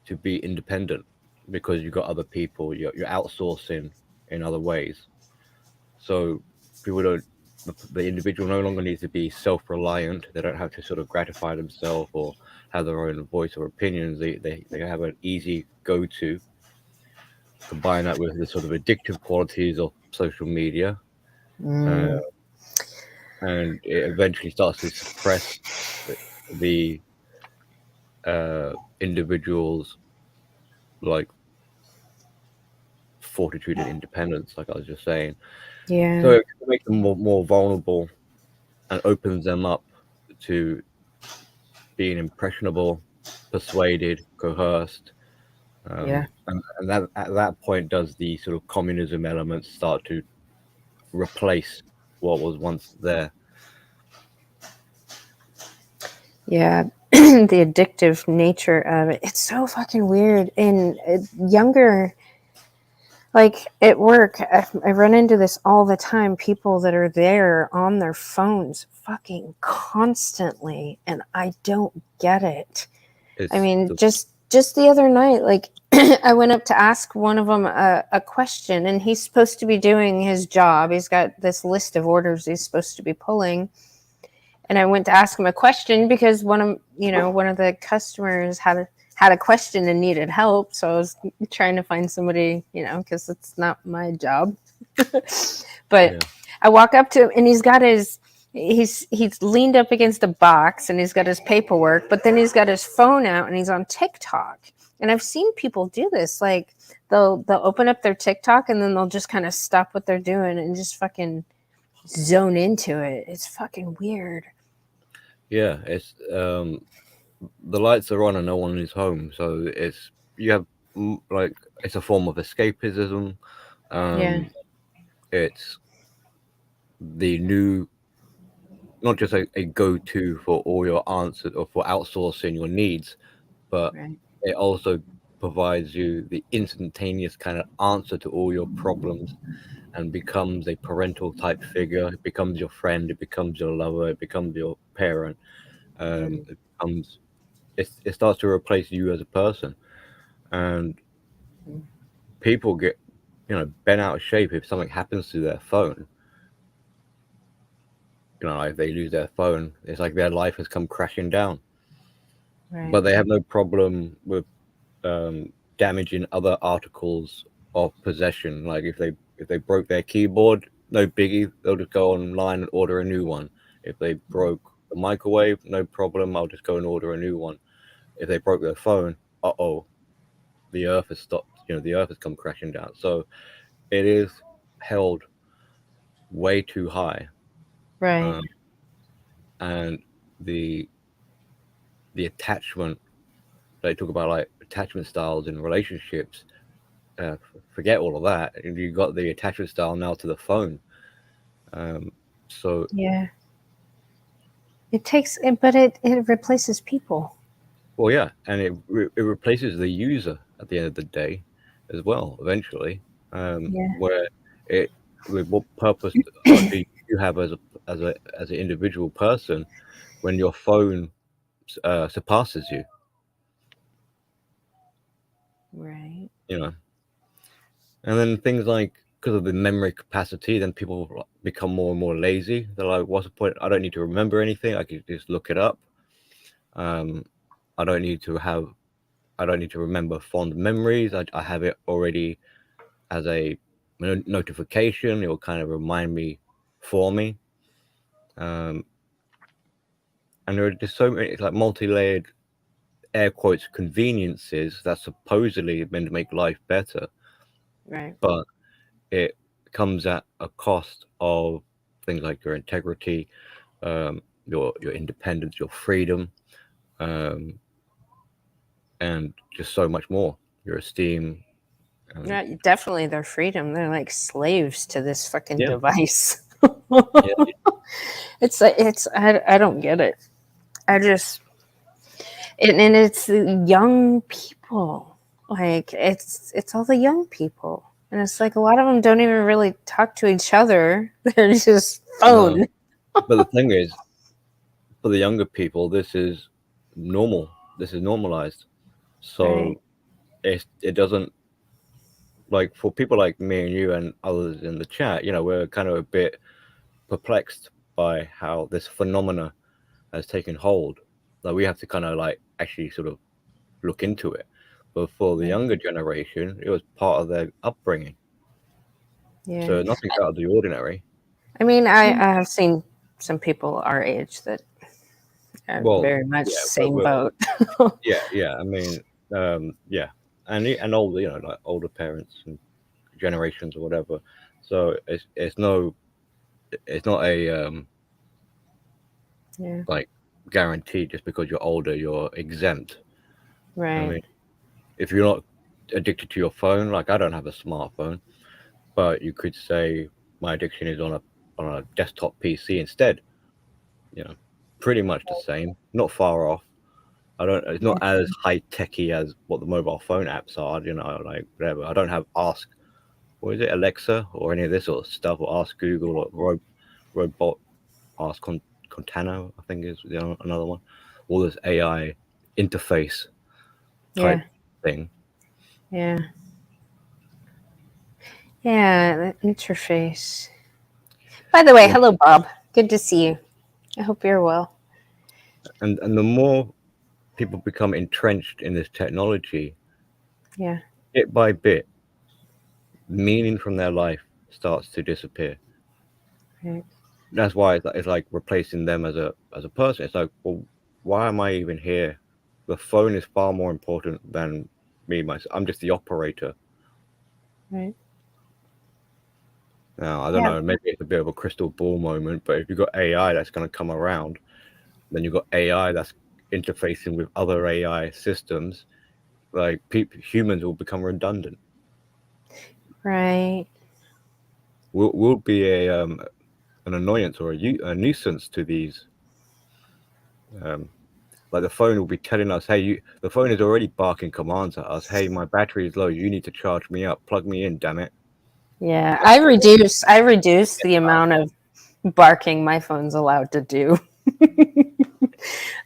to be independent because you've got other people, you're outsourcing in other ways. So people don't, the individual no longer needs to be self-reliant. They don't have to sort of gratify themselves or have their own voice or opinions. They have an easy go-to. Combine that with the sort of addictive qualities of social media, and it eventually starts to suppress the individual's like fortitude and independence, like I was just saying. Yeah. So it makes them more vulnerable and opens them up to being impressionable, persuaded, coerced. And that at that point does the sort of communism elements start to replace what was once there. Yeah, the addictive nature of it. It's so fucking weird. And younger, like at work, I run into this all the time. People that are there on their phones fucking constantly. And I don't get it. I mean, just the other night, like I went up to ask one of them a question, and he's supposed to be doing his job. He's got this list of orders he's supposed to be pulling. And I went to ask him a question because one of the customers had a question and needed help. So I was trying to find somebody, because it's not my job. But I walk up to him and he's leaned up against a box and he's got his paperwork, but then he's got his phone out and he's on TikTok. And I've seen people do this. Like they'll open up their TikTok and then they'll just kind of stop what they're doing and just fucking zone into it. It's fucking weird. Yeah, it's the lights are on and no one is home, so it's it's a form of escapism. It's the new, not just a go-to for all your answers or for outsourcing your needs, but it also provides you the instantaneous kind of answer to all your problems and becomes a parental type figure. It becomes your friend, it becomes your lover, it becomes your parent. It starts to replace you as a person, and people get bent out of shape if something happens to their phone. If they lose their phone, it's like their life has come crashing down. But they have no problem with damaging other articles of possession. Like if they broke their keyboard, no biggie, they'll just go online and order a new one. If they broke the microwave, no problem, I'll just go and order a new one. If they broke their phone, the earth has stopped. The earth has come crashing down. So it is held way too high, and the attachment they talk about, like attachment styles in relationships. Forget all of that. You got the attachment style now to the phone. So Yeah. It takes, but it replaces people. well, yeah, and it replaces the user at the end of the day, as well. Eventually, Yeah. where it with what purpose do you have as an individual person when your phone surpasses you? Right. You know, and then things like because of the memory capacity, then people become more and more lazy. They're like, "What's the point? I don't need to remember anything. I can just look it up. I don't need to remember fond memories. I have it already as a notification. It will kind of remind me for me. And there are just so many like multi-layered air quotes conveniences that supposedly meant to make life better, Right. but it comes at a cost of things like your integrity, your independence, your freedom, and just so much more. Your esteem. Yeah, definitely their freedom. They're like slaves to this fucking Yeah. device. Yeah. I don't get it. I just, and it's the young people. Like it's all the young people. And it's like a lot of them don't even really talk to each other. They're just phone. No. But the thing is, for the younger people, this is normal. This is normalized. So Right. it doesn't, like, for people like me and you and others in the chat, we're kind of a bit perplexed by how this phenomena has taken hold. Like we have to kind of like actually sort of look into it. But for the Yeah. younger generation, it was part of their upbringing. Yeah. So nothing out of the ordinary. I mean, I have seen some people our age that are Well, very much yeah, same boat. yeah. I mean, yeah, and older, like older parents and generations or whatever. So it's not a Yeah. like guarantee just because you're older you're exempt. Right. I mean, if you're not addicted to your phone, like I don't have a smartphone, but you could say my addiction is on a desktop PC instead. Pretty much the same, not far off. It's not as high techy as what the mobile phone apps are, like whatever. I don't have what is it, Alexa or any of this sort of stuff, or Ask Google or Robot Ask Cortana, I think is another one. All this AI interface type thing. Yeah. Yeah, the interface. By the way, hello, Bob. Good to see you. I hope you're well. And the more people become entrenched in this technology, bit by bit, meaning from their life starts to disappear. Right. That's why it's like replacing them as a person. It's like, well, why am I even here? The phone is far more important than me myself. I'm just the operator. Right. Now, I don't know, maybe it's a bit of a crystal ball moment, but if you've got AI that's going to come around, then you've got AI that's interfacing with other AI systems, like humans will become redundant. Right. We'll be an annoyance or a nuisance to these. Like the phone will be telling us, hey, the phone is already barking commands at us. Hey, my battery is low. You need to charge me up. Plug me in, damn it. Yeah, I reduce the amount of barking my phone's allowed to do.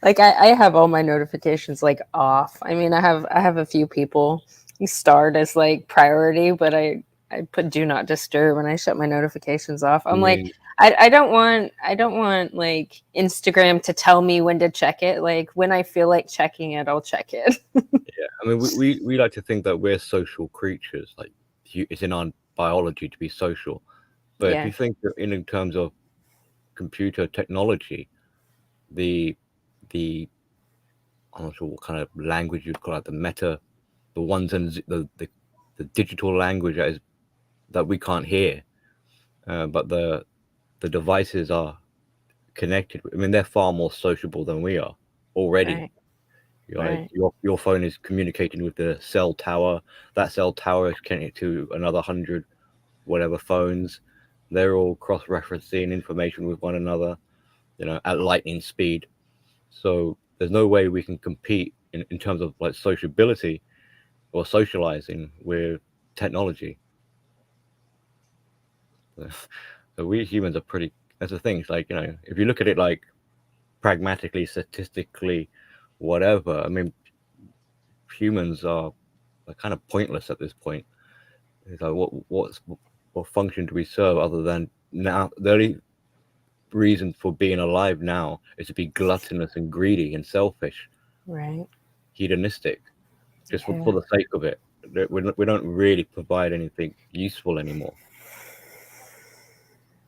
Like I have all my notifications like off. I mean, I have a few people starred as like priority, but I put do not disturb and I shut my notifications off. I'm like, I don't want like Instagram to tell me when to check it. Like when I feel like checking it, I'll check it. Yeah, I mean, we like to think that we're social creatures. Like it's in our biology to be social, but if you think in terms of computer technology, the I'm not sure what kind of language you'd call it, the ones and the digital language that we can't hear, but the devices are connected. I mean, they're far more sociable than we are already. Right. Your phone is communicating with the cell tower. That cell tower is connected to another 100 whatever phones. they're all cross-referencing information with one another, at lightning speed. So there's no way we can compete in terms of like sociability or socializing with technology. So we humans are pretty, that's the thing. It's like, if you look at it like pragmatically, statistically, whatever, I mean, humans are kind of pointless at this point. It's like, what function do we serve other than now? The only reason for being alive now is to be gluttonous and greedy and selfish, Right. hedonistic, just for the sake of it. We don't really provide anything useful anymore.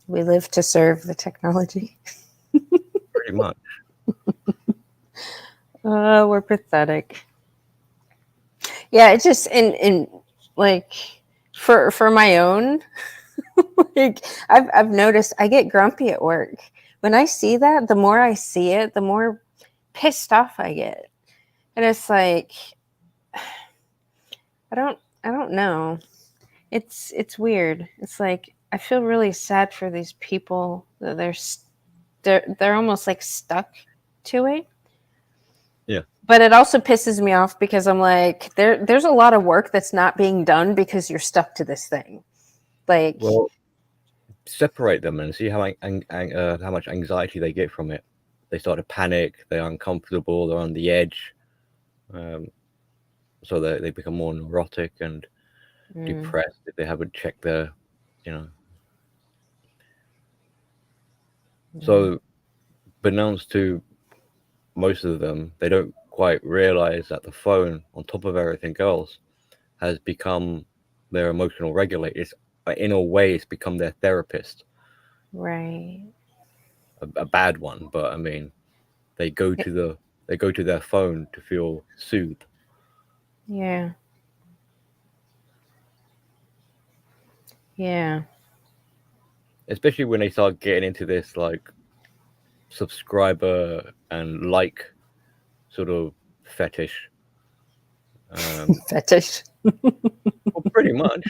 We live to serve the technology. Pretty much. We're pathetic. Yeah, it just in like for my own, like I've noticed I get grumpy at work. When I see that, the more I see it, the more pissed off I get. And it's like I don't know. It's weird. It's like I feel really sad for these people that they're almost like stuck to it. Yeah. But it also pisses me off because I'm like, there's a lot of work that's not being done because you're stuck to this thing. Like, well, separate them and see how much anxiety they get from it. They start to panic. They're uncomfortable. They're on the edge. So they become more neurotic and depressed if they haven't checked their, So, beknownst to most of them, they don't quite realize that the phone, on top of everything else, has become their emotional regulator. In a way, it's become their therapist. Right. A bad one, but I mean, they go to their phone to feel soothed. Yeah. Yeah. Especially when they start getting into this like subscriber and like sort of fetish. Fetish. Well, pretty much.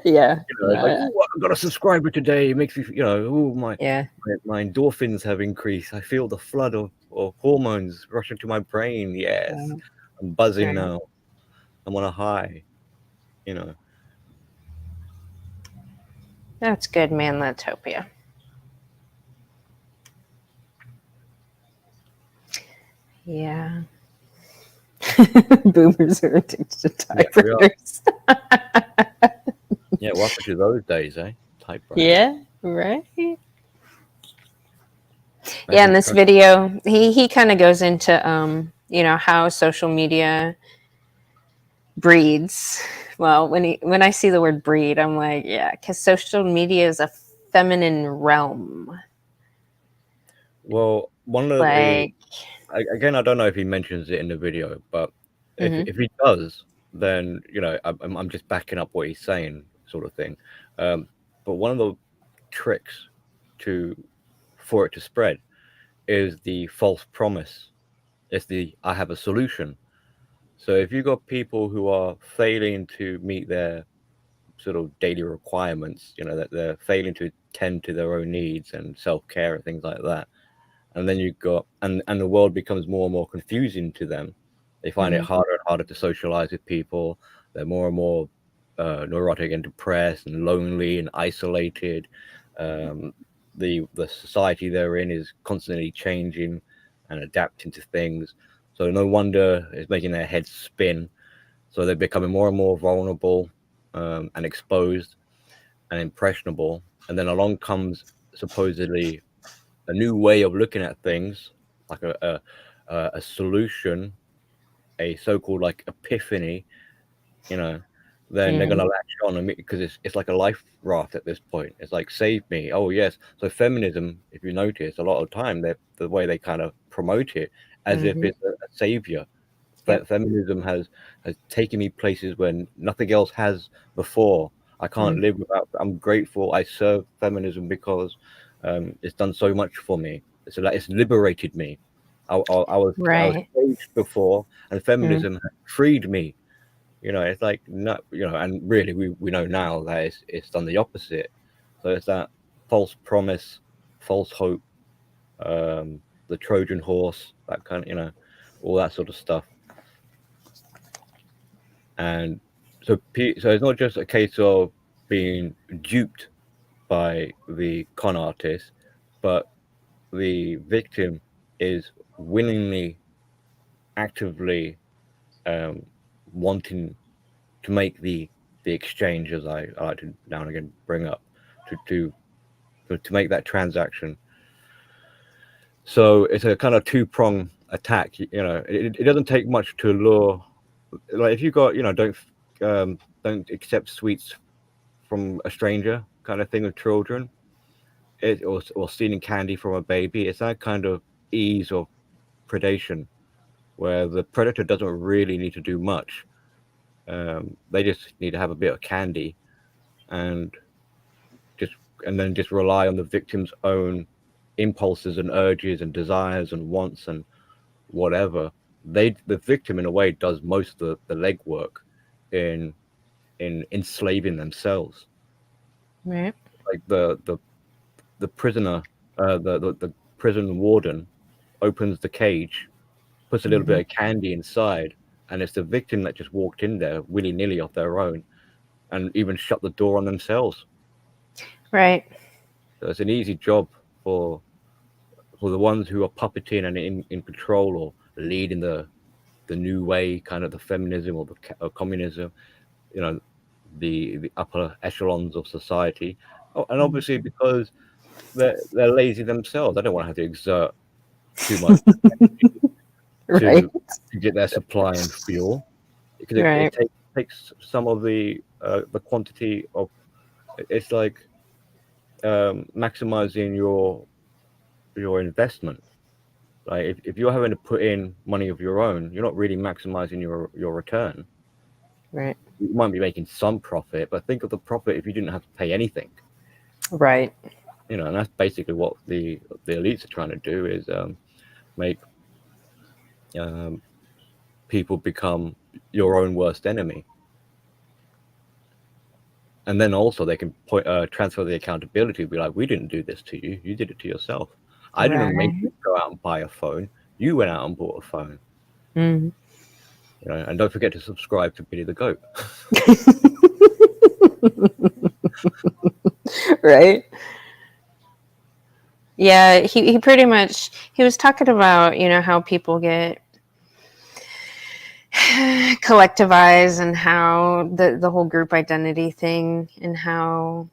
Yeah. Like, oh, I got a subscriber today. It makes me, my endorphins have increased. I feel the flood of hormones rushing to my brain. Yes, I'm buzzing now. I'm on a high. That's good, Manletopia. Yeah. Boomers are addicted to typewriters. Yeah, what happened to those days, eh? Typewriters. Yeah, right. Yeah, in this video, he kind of goes into how social media breeds. Well, when I see the word breed, I'm like, yeah, because social media is a feminine realm. Well, one of again, I don't know if he mentions it in the video, but if he does, then I'm just backing up what he's saying, sort of thing. But one of the tricks for it to spread is the false promise. It's the I have a solution. So if you've got people who are failing to meet their sort of daily requirements, that they're failing to tend to their own needs and self-care and things like that, and then you've got and the world becomes more and more confusing to them. They find it harder and harder to socialize with people. They're more and more neurotic and depressed and lonely and isolated. The society they're in is constantly changing and adapting to things. So no wonder it's making their heads spin. So they're becoming more and more vulnerable and exposed and impressionable. And then along comes supposedly a new way of looking at things, like a solution, a so-called like epiphany, then they're going to latch on because it's like a life raft at this point. It's like, save me. Oh yes. So feminism, if you notice, a lot of the time the way they kind of promote it as if it's a savior. But feminism has taken me places when nothing else has before. I can't live without. I'm grateful. I serve feminism because it's done so much for me. It's liberated me. I was caged before, and feminism freed me. It's like no, and really we know now that it's done the opposite. So it's that false promise, false hope, the Trojan horse, that kind of, you know, all that sort of stuff. And so it's not just a case of being duped by the con artist, but the victim is willingly, actively wanting to make the exchange, as I like to now and again bring up, to make that transaction. So it's a kind of two-prong attack. You know, it doesn't take much to lure. Like if you got, you know, don't accept sweets from a stranger kind of thing with children, or stealing candy from a baby. It's that kind of ease of predation where the predator doesn't really need to do much. They just need to have a bit of candy and then just rely on the victim's own impulses and urges and desires and wants and whatever. The victim in a way does most of the legwork in enslaving themselves. Right. Like the prisoner, the prison warden opens the cage, puts a little bit of candy inside, and it's the victim that just walked in there willy-nilly off their own and even shut the door on themselves. Right. So it's an easy job for the ones who are puppeting and in control or leading the new way, kind of the feminism or the communism, you know, the upper echelons of society. Oh, and obviously because they're lazy themselves, they don't want to have to exert too much Right. to get their supply and fuel, because Right. it takes some of the quantity of. It's like maximizing your investment. Like if you're having to put in money of your own, you're not really maximizing your return. Right. You might be making some profit, but think of the profit if you didn't have to pay anything. Right. You know, and that's basically what the elites are trying to do, is make people become your own worst enemy. And then also they can transfer the accountability, be like, we didn't do this to you. You did it to yourself. I didn't make you go out and buy a phone. You went out and bought a phone. Mm. You know, and don't forget to subscribe to Billy the Goat. Right. Yeah, he pretty much, he was talking about, you know, how people get collectivized and how the whole group identity thing, and how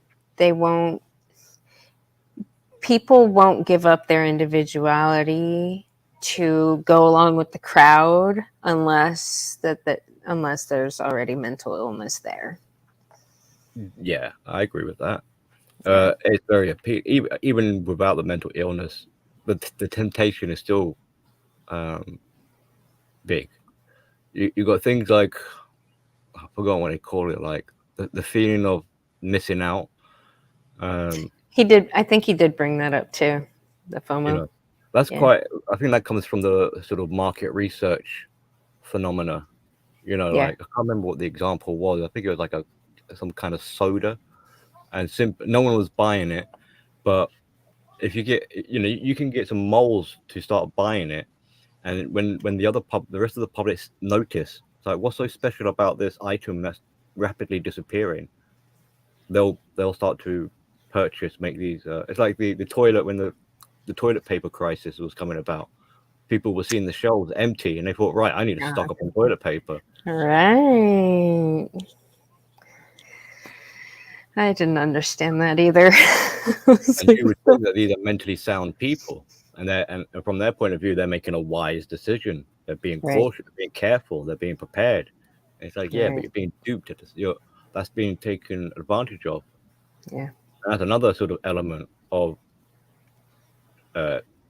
people won't give up their individuality to go along with the crowd unless unless there's already mental illness there. Yeah, I agree with that. It's very appealing, even without the mental illness, but the temptation is still big. You got things like, I forgot what they call it, like the feeling of missing out. I think he did bring that up too, the FOMO. You know, that's quite. I think that comes from the sort of market research phenomena. You know, like I can't remember what the example was. I think it was like some kind of soda, and no one was buying it. But if you get, you know, you can get some moles to start buying it, and when the rest of the public notice, it's like, what's so special about this item that's rapidly disappearing? They'll start to purchase, make these. It's like the toilet, when the toilet paper crisis was coming about. People were seeing the shelves empty, and they thought, right, I need to stock up on toilet paper. Right. I didn't understand that either. And you would think that these are mentally sound people, and from their point of view, they're making a wise decision. They're being cautious, they're being careful, they're being prepared. And it's like, but you're being duped. That's being taken advantage of. Yeah. And that's another sort of element of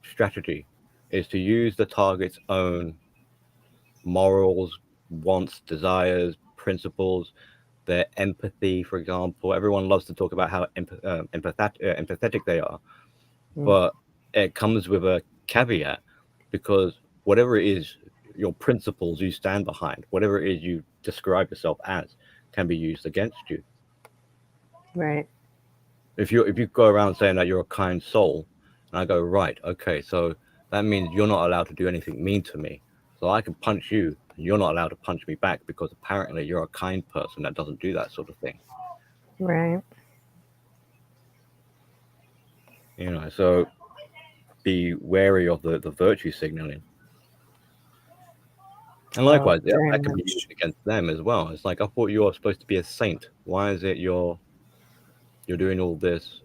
strategy, is to use the target's own morals, wants, desires, principles, their empathy, for example. Everyone loves to talk about how empathetic they are, but it comes with a caveat, because whatever it is, your principles you stand behind, whatever it is you describe yourself as, can be used against you. Right. If you go around saying that you're a kind soul, and I go, right, okay, so that means you're not allowed to do anything mean to me. So I can punch you, and you're not allowed to punch me back because apparently you're a kind person that doesn't do that sort of thing. Right. You know, so be wary of the virtue signaling. And likewise, Oh, very that can be much. used against them as well. It's like, I thought you were supposed to be a saint. Why is it you're doing all this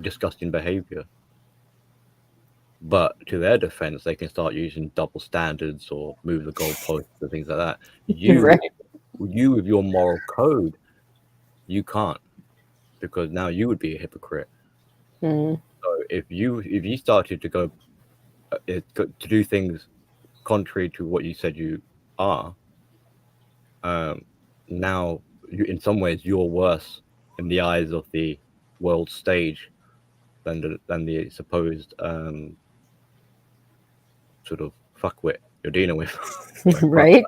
disgusting behavior? But to their defense, they can start using double standards or move the goalposts and things like that. You, Right. you with your moral code, you can't, because now you would be a hypocrite. Mm. So if you started to go to do things contrary to what you said you are, now you, in some ways, you're worse in the eyes of the world stage than the supposed sort of fuckwit you're dealing with. Right.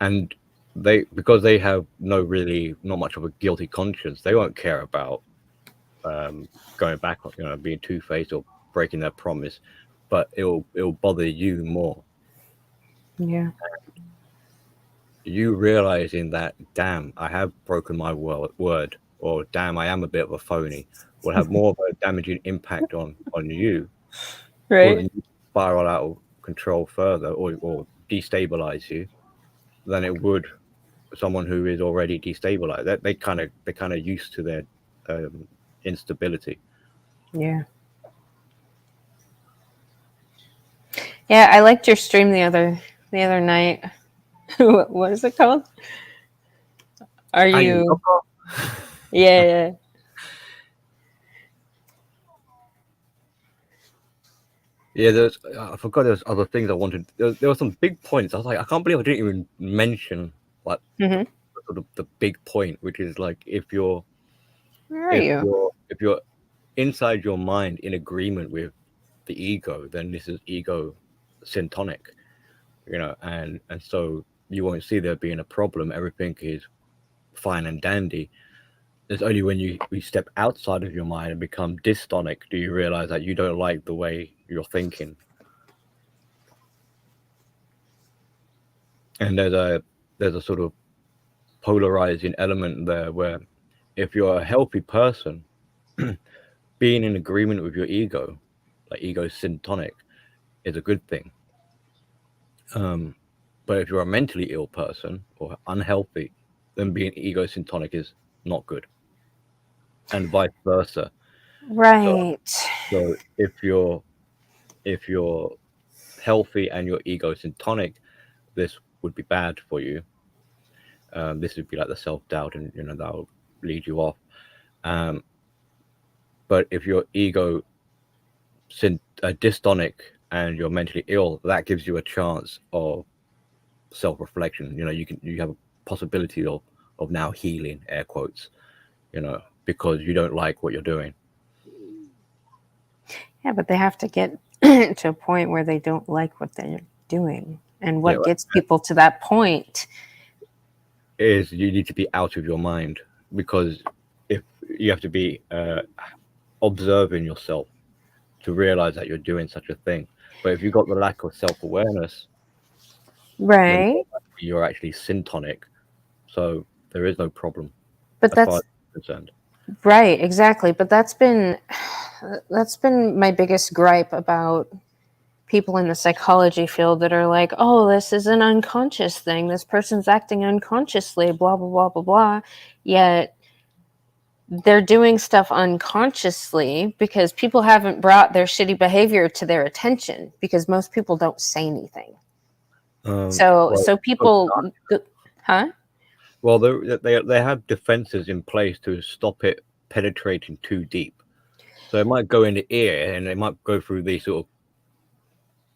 And because they have not much of a guilty conscience, they won't care about going back on, being two-faced or breaking their promise, but it'll bother you more. Yeah. You realizing that, damn, I have broken my word, or damn, I am a bit of a phony, will have more of a damaging impact on you, Right. causing you to spiral out of control further, or destabilize you, than it would someone who is already destabilized. They kind of used to their instability. Yeah. Yeah, I liked your stream the other night. What is it called? Are you? Yeah. Yeah, I forgot there's other things I wanted. There were some big points. I was like, I can't believe I didn't even mention like Mhm. sort of the big point, which is like if you're Where are you? if you're inside your mind in agreement with the ego, then this is ego syntonic, and so you won't see there being a problem. Everything is fine and dandy. It's only when we step outside of your mind and become dystonic do you realize that you don't like the way you're thinking. And there's a sort of polarizing element there where if you're a healthy person, being in agreement with your ego, like ego syntonic, is a good thing. But if you're a mentally ill person or unhealthy, then being ego syntonic is not good, and vice versa. Right. So if you're healthy and your ego syntonic, this would be bad for you. This would be like the self-doubt, and that'll lead you off. But if your ego dystonic and you're mentally ill, that gives you a chance of self-reflection. You have a possibility of now healing, air quotes, because you don't like what you're doing. Yeah, but they have to get to a point where they don't like what they're doing. And what gets people to that point is you need to be out of your mind, because if you have to be observing yourself to realize that you're doing such a thing. But if you've got the lack of self-awareness, right? then you're actually syntonic, so there is no problem. But as that's far as I'm concerned. Right, exactly. But that's been my biggest gripe about people in the psychology field that are like, oh, this is an unconscious thing. This person's acting unconsciously, blah, blah, blah, blah, blah. Yet they're doing stuff unconsciously because people haven't brought their shitty behavior to their attention, because most people don't say anything. So people, huh? Well, they have defenses in place to stop it penetrating too deep. So it might go in the ear, and it might go through these sort of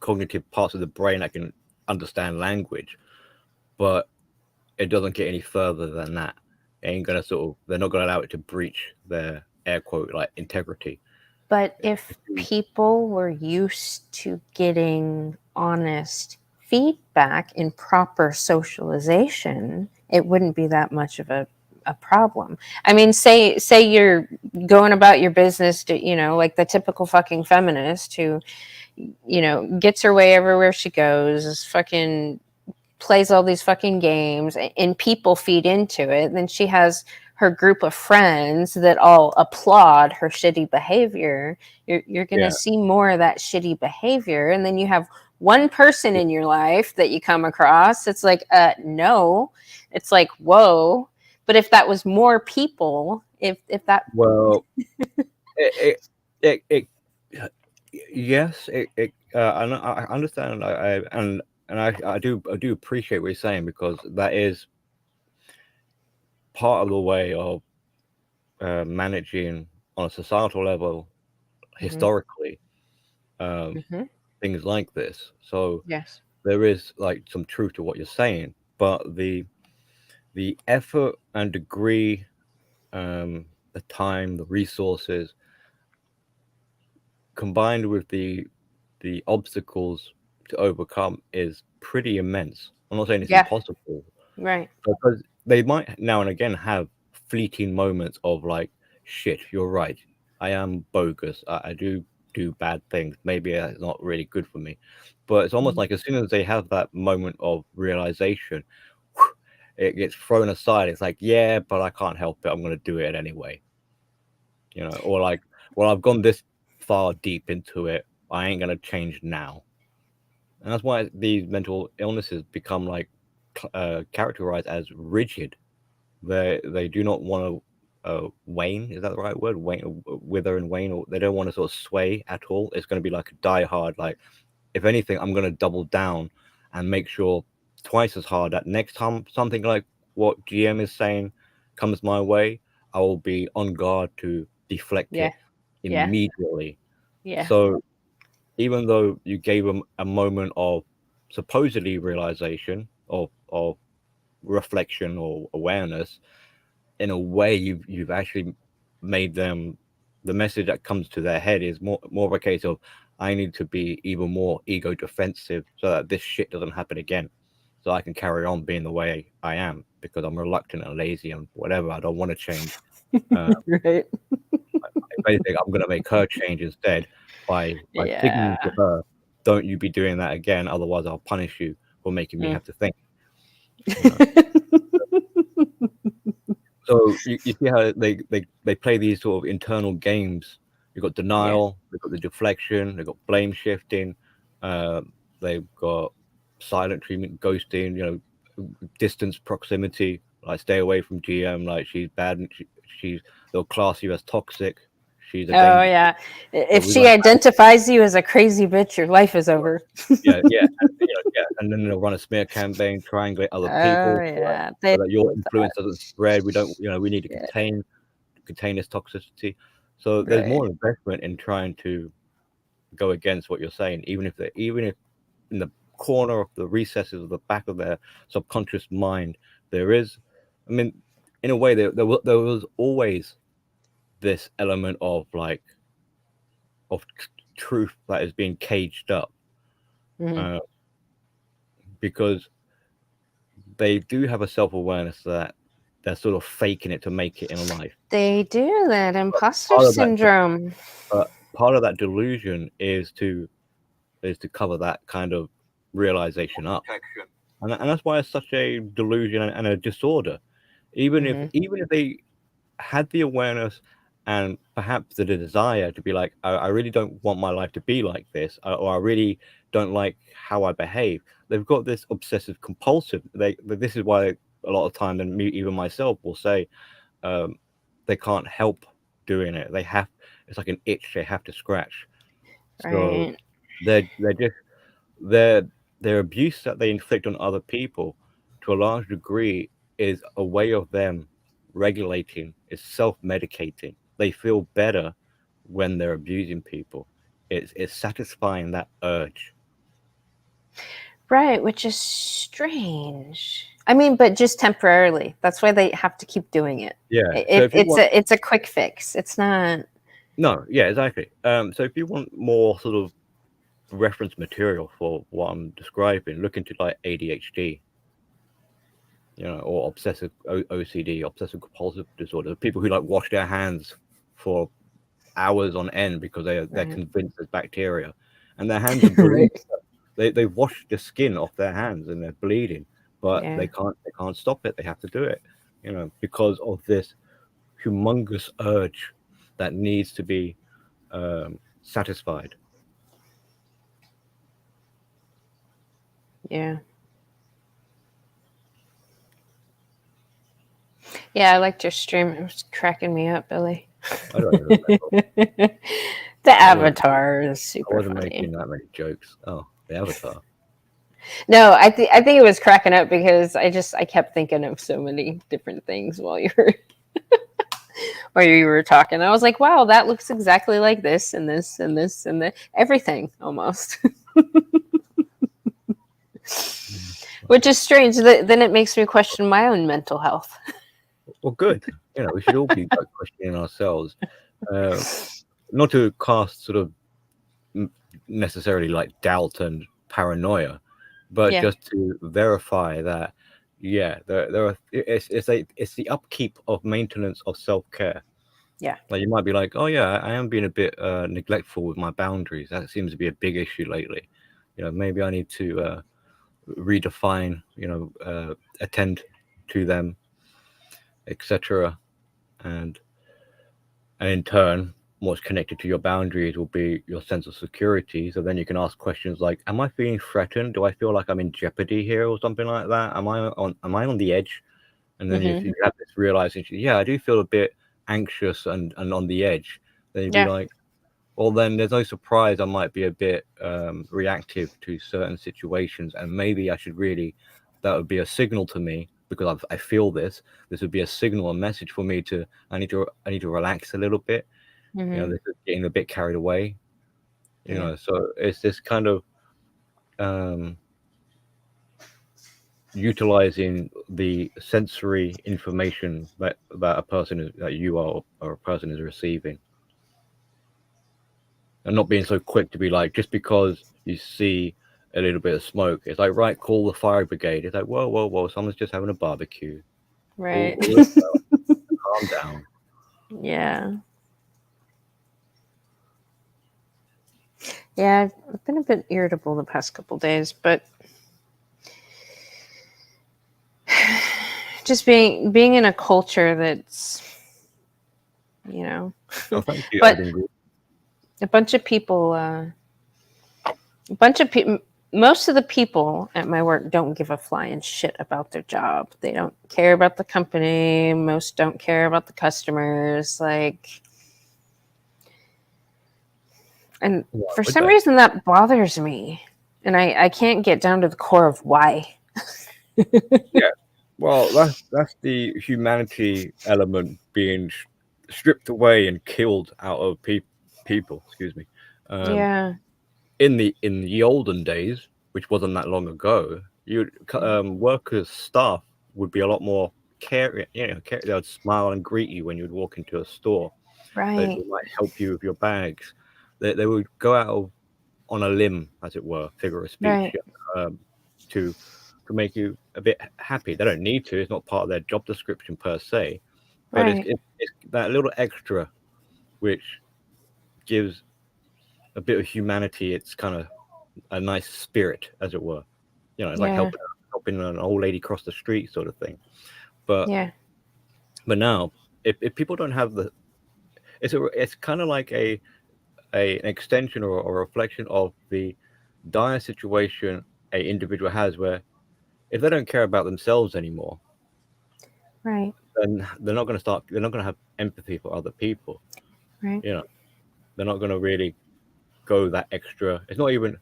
cognitive parts of the brain that can understand language, but it doesn't get any further than that. It ain't gonna they're not gonna allow it to breach their air quote like integrity. But if people were used to getting honest feedback in proper socialization, it wouldn't be that much of a problem. I mean, say you're going about your business to, you know, like the typical fucking feminist who, you know, gets her way everywhere she goes, is fucking plays all these fucking games, and people feed into it. Then she has her group of friends that all applaud her shitty behavior. You're going to see more of that shitty behavior. And then you have one person in your life that you come across. It's like, no, it's like, whoa. But if that was more people, if that, well, yes, and I understand, I do appreciate what you're saying, because that is part of the way of managing on a societal level historically, things like this. So yes, there is like some truth to what you're saying, but the effort and degree, the time, the resources, combined with the obstacles to overcome, is pretty immense. I'm not saying it's impossible, right, because they might now and again have fleeting moments of like, shit, you're right, I am bogus, I do bad things, maybe it's not really good for me. But it's almost like as soon as they have that moment of realization, it gets thrown aside. It's like, yeah, but I can't help it, I'm going to do it anyway, you know, or like, well, I've gone this far deep into it, I ain't going to change now. And that's why these mental illnesses become like characterized as rigid. They do not want to wane. Is that the right word? Wane, wither and wane. Or they don't want to sort of sway at all. It's going to be like a die hard. Like, if anything, I'm going to double down and make sure twice as hard that next time something like what GM is saying comes my way, I will be on guard to deflect it immediately. So even though you gave them a moment of supposedly realization, of reflection or awareness, in a way you've actually made them, the message that comes to their head is more of a case of, I need to be even more ego defensive so that this shit doesn't happen again, so I can carry on being the way I am, because I'm reluctant and lazy and whatever, I don't want to change. right. If anything, I'm going to make her change instead by signaling to her, don't you be doing that again, otherwise I'll punish you for making me have to think. You know? So you see how they play these sort of internal games. You've got denial, they've got the deflection, they've got blame shifting, they've got silent treatment, ghosting, you know, distance, proximity, like stay away from GM, like she's bad, and they'll class you as toxic. She's a danger. Yeah. If she identifies you as a crazy bitch, your life is over. Yeah. And then they'll run a smear campaign, triangulate other people, so that your influence doesn't spread. We don't, you know, we need to contain this toxicity. So there's more investment in trying to go against what you're saying, even if in the corner of the recesses of the back of their subconscious mind, there is, I mean, in a way, there was always this element of like, of truth that is being caged up. Because they do have a self-awareness that they're sort of faking it to make it in life. They do that imposter syndrome. But part of that delusion is to cover that kind of realization up, and that's why it's such a delusion and a disorder. Even if they had the awareness and perhaps the desire to be like, I really don't want my life to be like this, or I really don't like how I behave. They've got this obsessive compulsive. This is why a lot of time, and me, even myself, will say they can't help doing it. It's like an itch they have to scratch. So their abuse that they inflict on other people, to a large degree, is a way of them regulating, is self-medicating. They feel better when they're abusing people. It's satisfying that urge. Right, which is strange. I mean, but just temporarily. That's why they have to keep doing it. Yeah. It's a quick fix. It's not. No, yeah, exactly. So if you want more sort of reference material for what I'm describing, look into like ADHD, or obsessive OCD, obsessive compulsive disorder. People who like wash their hands for hours on end because they're convinced there's bacteria, and their hands are bleeding. They wash the skin off their hands and they're bleeding, but they can't stop it. They have to do it, because of this humongous urge that needs to be satisfied. Yeah. Yeah, I liked your stream. It was cracking me up, Billy. I don't remember. The Avatar is super I wasn't funny. making that many jokes. Oh, the Avatar. No, I think it was cracking up because I kept thinking of so many different things while you were talking. I was like, wow, that looks exactly like this and this and this and that. Everything almost. Which is strange. Then it makes me question my own mental health. Well, good. We should all be questioning ourselves. Not to cast sort of necessarily like doubt and paranoia, but just to verify that, there are. It's the upkeep of maintenance of self-care. Yeah. Like you might be like, oh yeah, I am being a bit neglectful with my boundaries. That seems to be a big issue lately. Maybe I need to redefine, attend to them, etc. And in turn, what's connected to your boundaries will be your sense of security. So then you can ask questions like, am I feeling threatened? Do I feel like I'm in jeopardy here or something like that? Am I on the edge? And then if you have this realization, I do feel a bit anxious and on the edge, then you'd be like, well, then there's no surprise I might be a bit reactive to certain situations, and maybe that would be a signal to me, because I feel this would be a signal, a message for me to I need to relax a little bit. This is getting a bit carried away. So it's this kind of utilizing the sensory information that a person is, that you are or a person is receiving, and not being so quick to be like, just because you see a little bit of smoke, it's like, right, call the fire brigade. It's like, whoa, someone's just having a barbecue. Right. Calm down. Yeah. Yeah, I've been a bit irritable the past couple days, but just being in a culture that's, Oh, thank you. but a bunch of people, most of the people at my work don't give a flying shit about their job. They don't care about the company. Most don't care about the customers. And for some reason that bothers me. And I can't get down to the core of why. Yeah. Well, that's the humanity element being stripped away and killed out of people. Excuse me. In the olden days, which wasn't that long ago, workers, staff would be a lot more caring. They would smile and greet you when you'd walk into a store. Right. They might help you with your bags. They would go out on a limb, as it were, figure of speech, to make you a bit happy. They don't need to. It's not part of their job description per se, but it's that little extra which gives a bit of humanity. It's kind of a nice spirit, as it were. It's like helping an old lady cross the street, sort of thing. But now, if people don't have it's kind of like an extension or a reflection of the dire situation an individual has, where if they don't care about themselves anymore, right, then they're not going to have empathy for other people. Right. They're not going to really go that extra. It's not even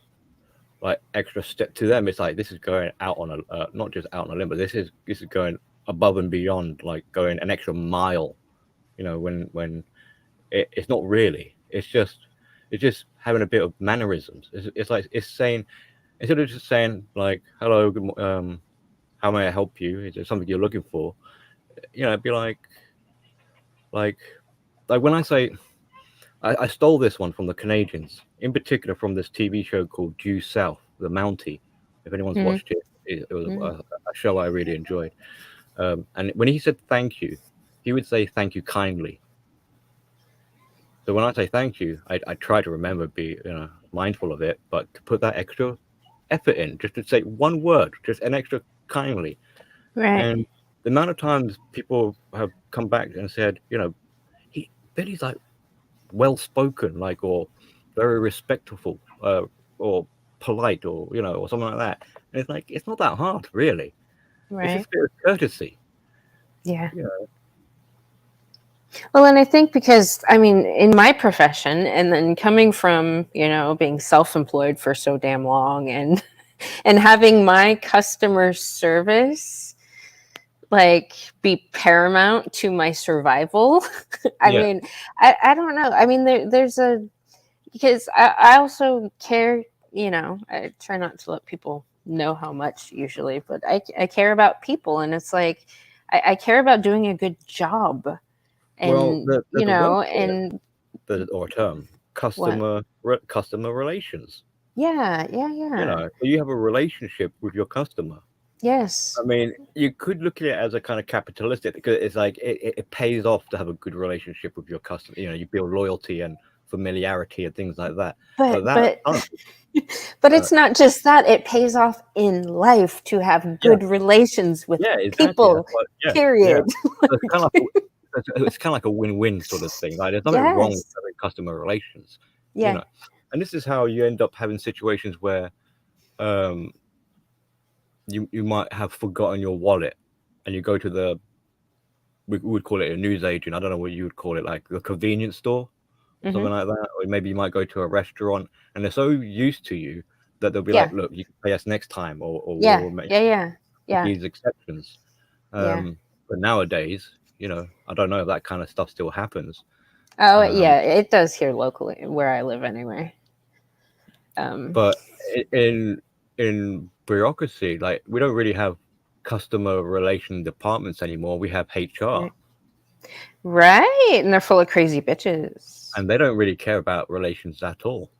like extra step to them. It's like, this is going out on a not just out on a limb, but this is going above and beyond, like going an extra mile. When it's not really. It's just having a bit of mannerisms. It's like, it's saying, instead of just saying like, hello, good how may I help you? Is there something you're looking for? It'd be like when I say, I stole this one from the Canadians, in particular from this TV show called Due South, The Mountie. If anyone's Mhm. watched it, it was a show I really enjoyed. And when he said thank you, he would say thank you kindly. So when I say thank you, I try to remember, be mindful of it, but to put that extra effort in, just to say one word, just an extra kindly. Right. And the amount of times people have come back and said, Billy's like well spoken, like, or very respectful, or polite, or or something like that. And it's like, it's not that hard, really. It's Right. just a bit of courtesy. Yeah. You know? Well, and I think because, I mean, in my profession, and then coming from, being self-employed for so damn long, and having my customer service like be paramount to my survival. I Yeah. mean, I don't know. I mean, there's because I also care, I try not to let people know how much usually, but I care about people, and it's like, I care about doing a good job. And, Well, there's a word for and it, or a term, customer relations. yeah. So you have a relationship with your customer. Yes. I mean, you could look at it as a kind of capitalistic, because it's like it pays off to have a good relationship with your customer. You build loyalty and familiarity and things like that. But it's not just that. It pays off in life to have good relations with people. Period. So it's kind of like a win-win sort of thing. Like, there's nothing wrong with having customer relations. Yeah. And this is how you end up having situations where you might have forgotten your wallet, and you go to we would call it a newsagent. I don't know what you would call it, like the convenience store, something like that. Or maybe you might go to a restaurant, and they're so used to you that they'll be like, "Look, you can pay us next time," or we'll make these exceptions. But nowadays, I don't know if that kind of stuff still happens. Oh, yeah, it does here locally where I live anyway. But in bureaucracy, like, we don't really have customer relation departments anymore. We have HR. Right. And they're full of crazy bitches. And they don't really care about relations at all.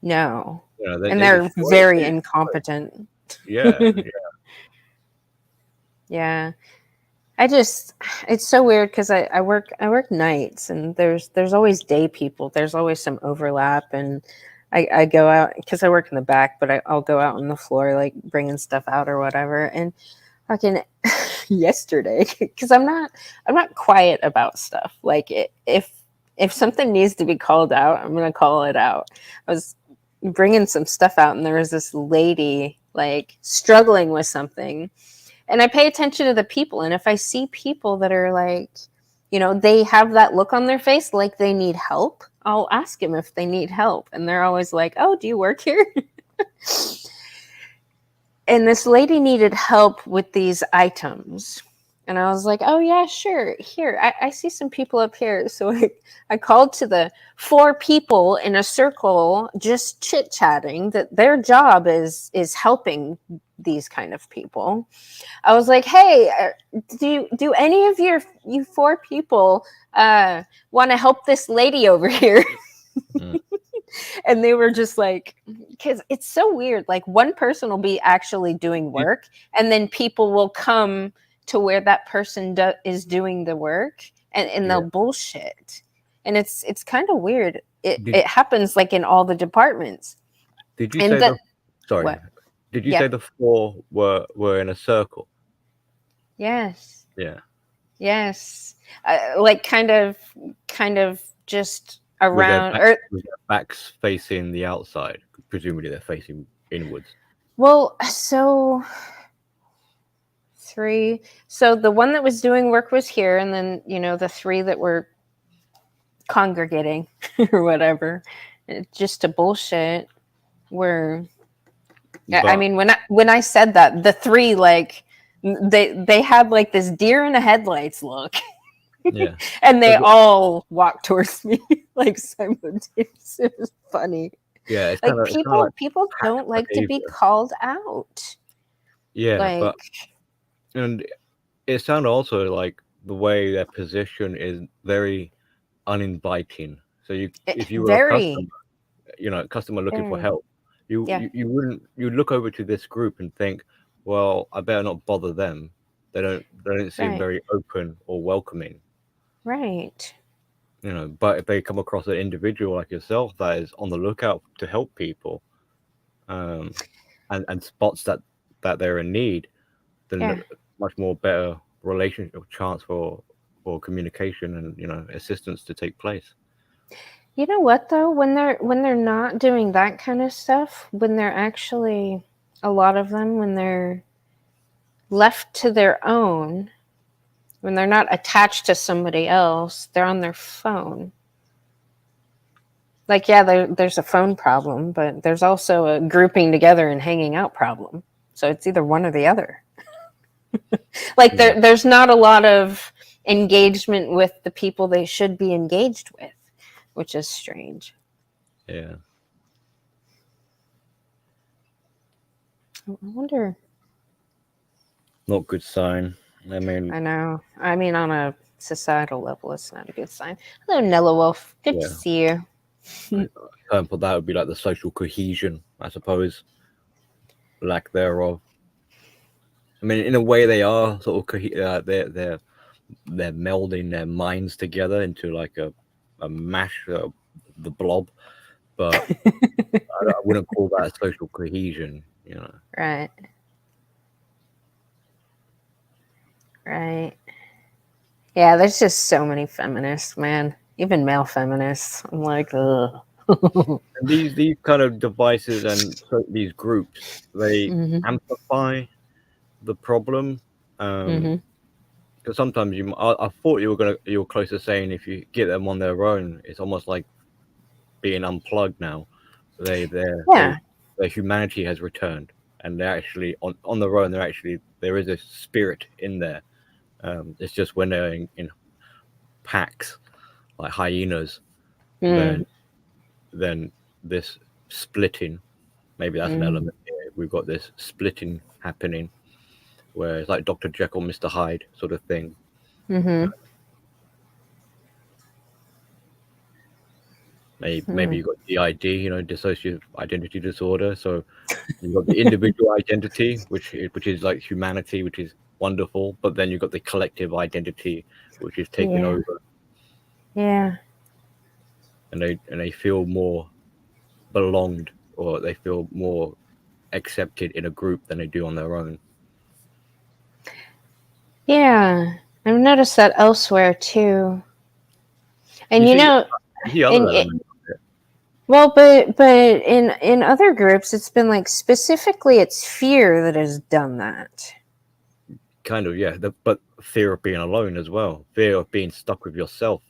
No. And they're very incompetent. Yeah. Yeah. It's so weird because I work nights, and there's always day people. There's always some overlap, and I go out because I work in the back, but I'll go out on the floor, like bringing stuff out or whatever. And fucking yesterday, because I'm not quiet about stuff. Like, if something needs to be called out, I'm gonna call it out. I was bringing some stuff out, and there was this lady like struggling with something. And I pay attention to the people. And if I see people that are like, they have that look on their face like they need help, I'll ask them if they need help. And they're always like, "Oh, do you work here?" And this lady needed help with these items. And I was like, "Oh, yeah, sure. Here, I see some people up here." So I called to the 4 people in a circle, just chit-chatting, that their job is helping these kind of people. I was like, "Hey, do any of you 4 people want to help this lady over here?" And they were just like, because it's so weird. Like, one person will be actually doing work, and then people will come to where that person is doing the work, and they'll bullshit. And it's kind of weird. It happens like in all the departments. Did you say Did you say the 4 were in a circle? Yes. Yeah. Yes. Like kind of just around, with their backs facing the outside. Presumably they're facing inwards. Well, so 3. So the one that was doing work was here, and then the 3 that were congregating or whatever, just to bullshit, were. I mean, when I said that, the 3, like, they had like this deer in the headlights look. Yeah. And they all walked towards me like simultaneously. It was funny. Yeah, it's like people don't like to be called out. Yeah, like, and it sounded also like the way their position is very uninviting. So if you were a Very, customer looking for very. help, Yeah. you'd look over to this group and think, well, I better not bother them. They don't seem Right. very open or welcoming. Right. But if they come across an individual like yourself that is on the lookout to help people, and spots that they're in need, then Yeah. much more better relationship chance for communication and assistance to take place. You know what though? When they're not doing that kind of stuff, when they're actually, a lot of them, when they're left to their own, when they're not attached to somebody else, they're on their phone. Like, yeah, there's a phone problem, but there's also a grouping together and hanging out problem. So it's either one or the other. Like Yeah. there's not a lot of engagement with the people they should be engaged with, which is strange. Yeah. I wonder. Not good sign. I I mean, know. I mean, on a societal level, it's not a good sign. Hello, Nella Wolf. Good Yeah. to see you. term for that would be like the social cohesion, I suppose. Lack thereof. I mean, in a way, they are sort of they're melding their minds together into like a mash, the blob. But I wouldn't call that social cohesion, Right. Right. Yeah, there's just so many feminists, man. Even male feminists. I'm like, ugh. And these kind of devices and these groups, they Mhm. amplify the problem. Mhm. Because sometimes I thought you were close to saying if you get them on their own, it's almost like being unplugged now. Yeah. Their humanity has returned, and they're actually on their own. There is a spirit in there. It's just when they're in packs like hyenas, Mm. then this splitting, maybe that's an element here. We've got this splitting happening where it's like Dr. Jekyll, Mr. Hyde sort of thing. Mhm. Maybe you've got DID, dissociative identity disorder. So you've got the individual identity, which is like humanity, which is wonderful, but then you've got the collective identity, which is taking Yeah. over, Yeah. and they feel more belonged, or they feel more accepted in a group than they do on their own. Yeah. I've noticed that elsewhere too. And You you see, know, the other and element of it. well, but in other groups, it's been like specifically it's fear that has done that. Kind of, yeah. But fear of being alone as well, fear of being stuck with yourself.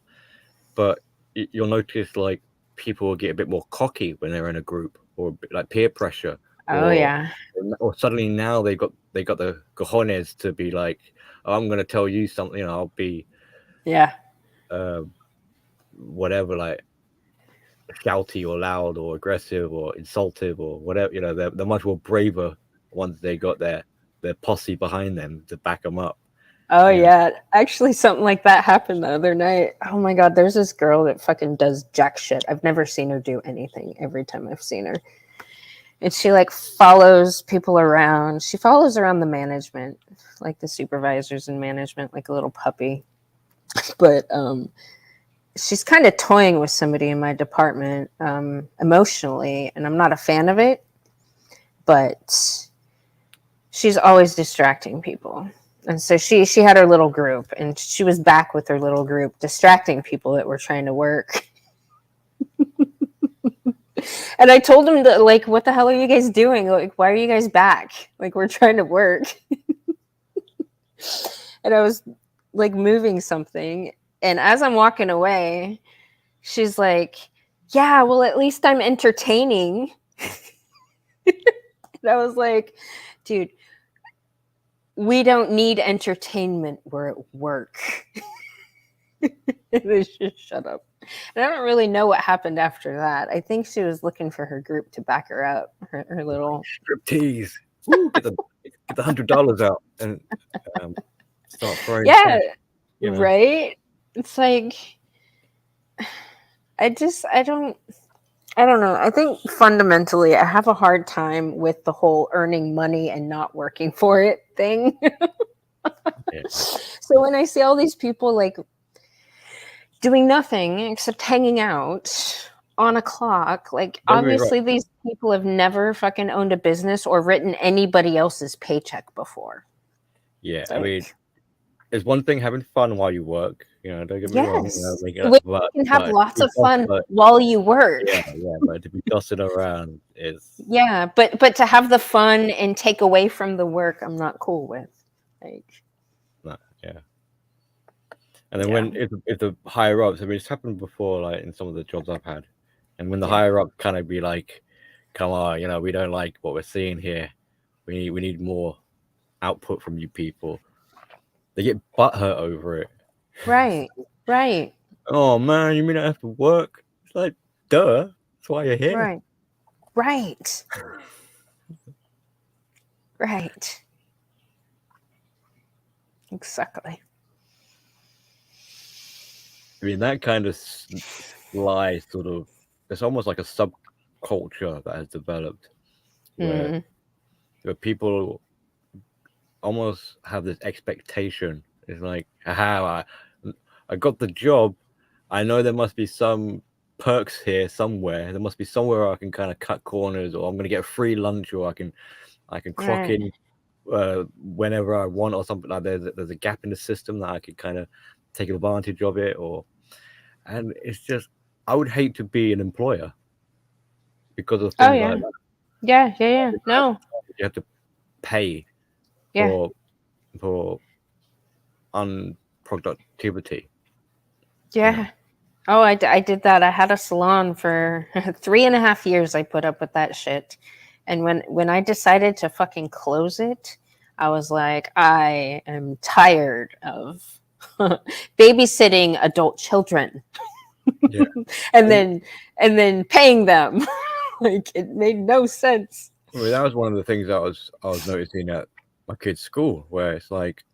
But you'll notice like people will get a bit more cocky when they're in a group, or a bit like peer pressure. Oh yeah. Or suddenly now they got the cojones to be like, oh, I'm going to tell you something. I'll be Yeah. whatever, like shouty or loud or aggressive or insultive or whatever. They're much more braver once they got their posse behind them to back them up. Oh yeah. Actually, something like that happened the other night. Oh my God, there's this girl that fucking does jack shit. I've never seen her do anything every time I've seen her. And she like follows people around. She follows around the management, like the supervisors and management, like a little puppy. But she's kind of toying with somebody in my department emotionally, and I'm not a fan of it. But she's always distracting people. And so she had her little group, and she was back with her little group, distracting people that were trying to work. And I told him that, like, what the hell are you guys doing? Like, why are you guys back? Like, we're trying to work. And I was like moving something. And as I'm walking away, she's like, yeah, well, at least I'm entertaining. And I was like, dude, we don't need entertainment. We're at work. They just shut up. And I don't really know what happened after that. I think she was looking for her group to back her up. Her little striptease. Woo, get the $100 out and start throwing. Yeah, right. It's like I don't know. I think fundamentally I have a hard time with the whole earning money and not working for it thing. Yeah. So when I see all these people like doing nothing except hanging out on a clock, like Don't get me wrong. obviously these people have never fucking owned a business or written anybody else's paycheck before. Yeah, It's I mean, like, it's one thing having fun while you work. You know, don't get me wrong. You know, yes, making we but can have lots to be of fun but while you work. yeah, but to be tossing around is Yeah, but to have the fun and take away from the work, I'm not cool with. Like, no, yeah. And then yeah. when if the higher ups, I mean, it's happened before, like in some of the jobs I've had, and when the Yeah. higher up kind of be like, "Come on, you know, we don't like what we're seeing here. We need more output from you people." They get butthurt over it. Right, right, Oh man, you mean I have to work? It's like, duh. That's why you're here. right, right, right. Exactly. I mean, that kind of sly sort of, it's almost like a subculture that has developed where people almost have this expectation. It's like, haha, I got the job. I know there must be some perks here somewhere. There must be somewhere where I can kind of cut corners, or I'm going to get a free lunch, or I can clock in whenever I want, or something like that. There's a gap in the system that I could kind of take advantage of it, and it's just, I would hate to be an employer because of things like that. Yeah. No. You have to pay Yeah. for unproductivity. Yeah. Oh, I did that. I had a salon for 3.5 years. I put up with that shit. And when I decided to fucking close it, I was like, I am tired of babysitting adult children. Yeah. and then paying them. Like, it made no sense. I mean, that was one of the things that I was noticing at my kid's school, where it's like,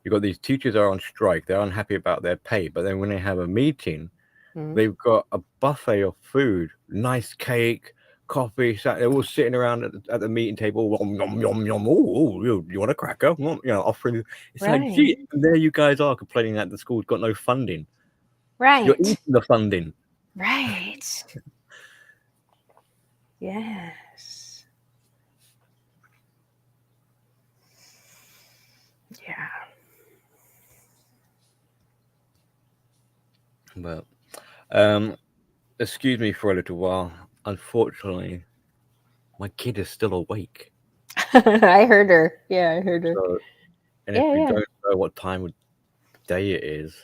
you've got these teachers are on strike, they're unhappy about their pay, but then when they have a meeting, they've got a buffet of food, nice cake, coffee, they're all sitting around at the meeting table, yum, yum, yum, oh, you want a cracker? You know, offering. It's like, gee, there you guys are complaining that the school's got no funding. Right. You're eating the funding. Right. Yes. Yeah. But excuse me for a little while. Unfortunately, my kid is still awake. I heard her. Yeah, I heard her. So, and if you don't know what time of day it is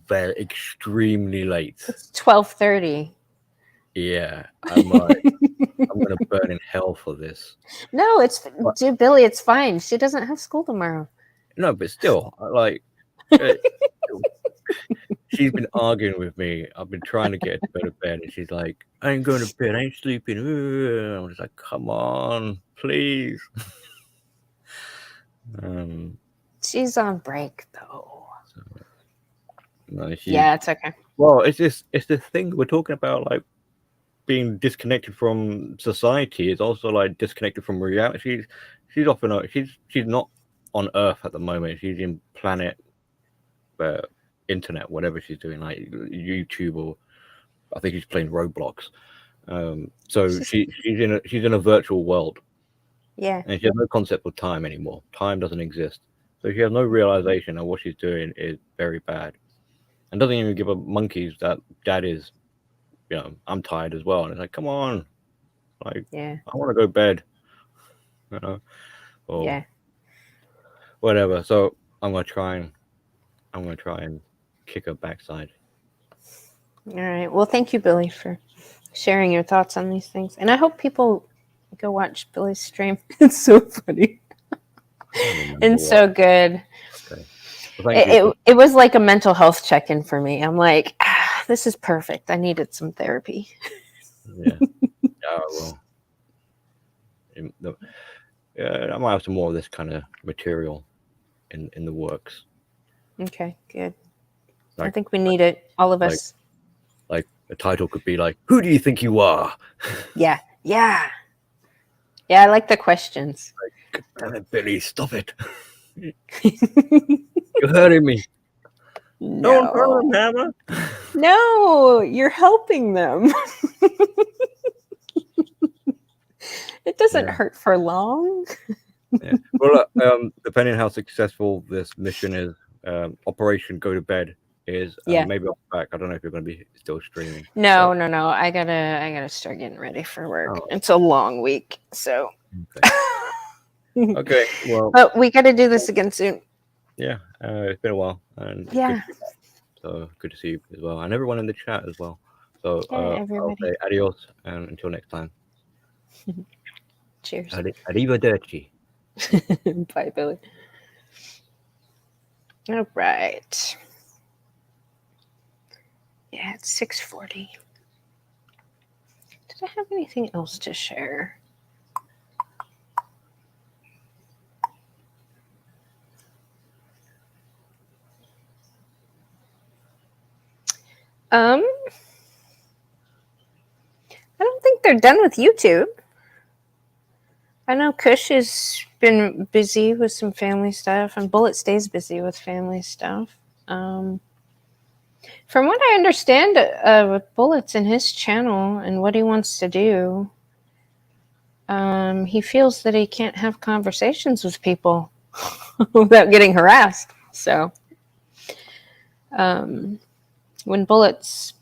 very extremely late. It's 12:30. Yeah, I'm like, I'm gonna burn in hell for this. No, dude, Billy, it's fine. She doesn't have school tomorrow. No, but still, like, she's been arguing with me. I've been trying to get her to go to bed, and she's like, I ain't going to bed. I ain't sleeping. I'm just like, come on, please. She's on break though. So, no, yeah, it's okay. Well, it's the thing we're talking about, like being disconnected from society. Is also like disconnected from reality. She's off and she's not on Earth at the moment. She's in planet internet, whatever she's doing, like YouTube, or I think she's playing Roblox. So she's in a virtual world. Yeah. And she has no concept of time anymore. Time doesn't exist. So she has no realization that what she's doing is very bad. And doesn't even give a monkeys that dad is, you know, I'm tired as well. And it's like, come on. Like, I want to go to bed. You know? Or whatever. So I'm gonna try and kick her backside. All right. Well, thank you, Billy, for sharing your thoughts on these things. And I hope people go watch Billy's stream. It's so funny. And so good. Okay. It was like a mental health check-in for me. I'm like, this is perfect. I needed some therapy. Yeah. Well. Yeah, I might have some more of this kind of material in the works. Okay, good. I think we need it, all of us. Like the title could be like, "Who do you think you are?" Yeah. I like the questions. Like, damn it, Billy, stop it! You're hurting me. Don't hurt him, Hammer. No, you're helping them. It doesn't hurt for long. Yeah. Well, depending on how successful this mission is, Operation Go to Bed is. Maybe I'll be back. I don't know if you're going to be still streaming. No. I gotta start getting ready for work. Oh. It's a long week, so. Okay. Well. But we got to do this again soon. Yeah, it's been a while, and so good to see you as well, and everyone in the chat as well. So I'll say adios, and until next time. Cheers. Arrivederci. Bye, Billy. All right. Yeah, it's 6:40. Did I have anything else to share? I don't think they're done with YouTube. I know Kush has been busy with some family stuff, and Bullet stays busy with family stuff. From what I understand, with Bullet's in his channel and what he wants to do, he feels that he can't have conversations with people without getting harassed. So, when Bullets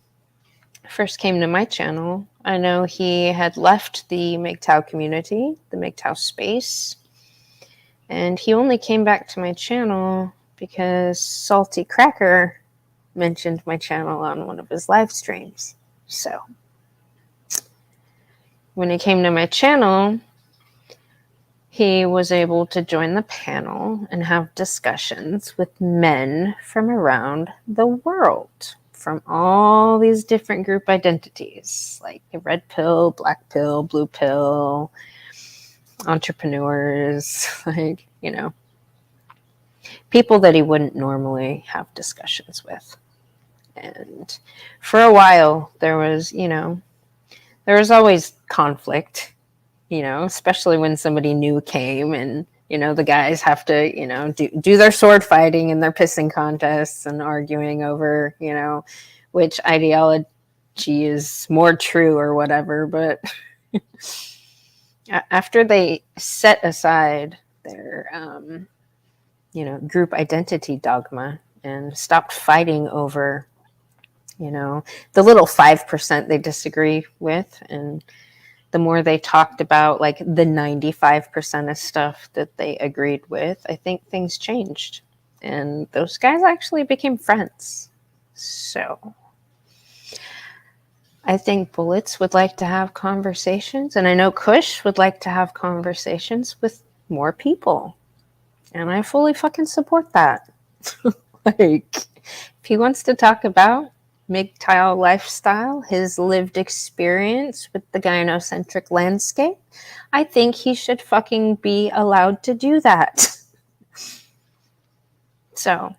first came to my channel, I know he had left the MGTOW community, the MGTOW space, and he only came back to my channel because Salty Cracker mentioned my channel on one of his live streams. So when he came to my channel, he was able to join the panel and have discussions with men from around the world, from all these different group identities, like the red pill, black pill, blue pill, entrepreneurs, like, you know, people that he wouldn't normally have discussions with. And for a while, there was always conflict, especially when somebody new came and, the guys have to, do their sword fighting and their pissing contests and arguing over, which ideology is more true or whatever. But after they set aside their, group identity dogma and stopped fighting over, the little 5% they disagree with, and the more they talked about like the 95% of stuff that they agreed with, I think things changed. And those guys actually became friends. So I think Bullets would like to have conversations. And I know Kush would like to have conversations with more people. And I fully fucking support that. Like, if he wants to talk about MGTOW lifestyle, his lived experience with the gynocentric landscape, I think he should fucking be allowed to do that. So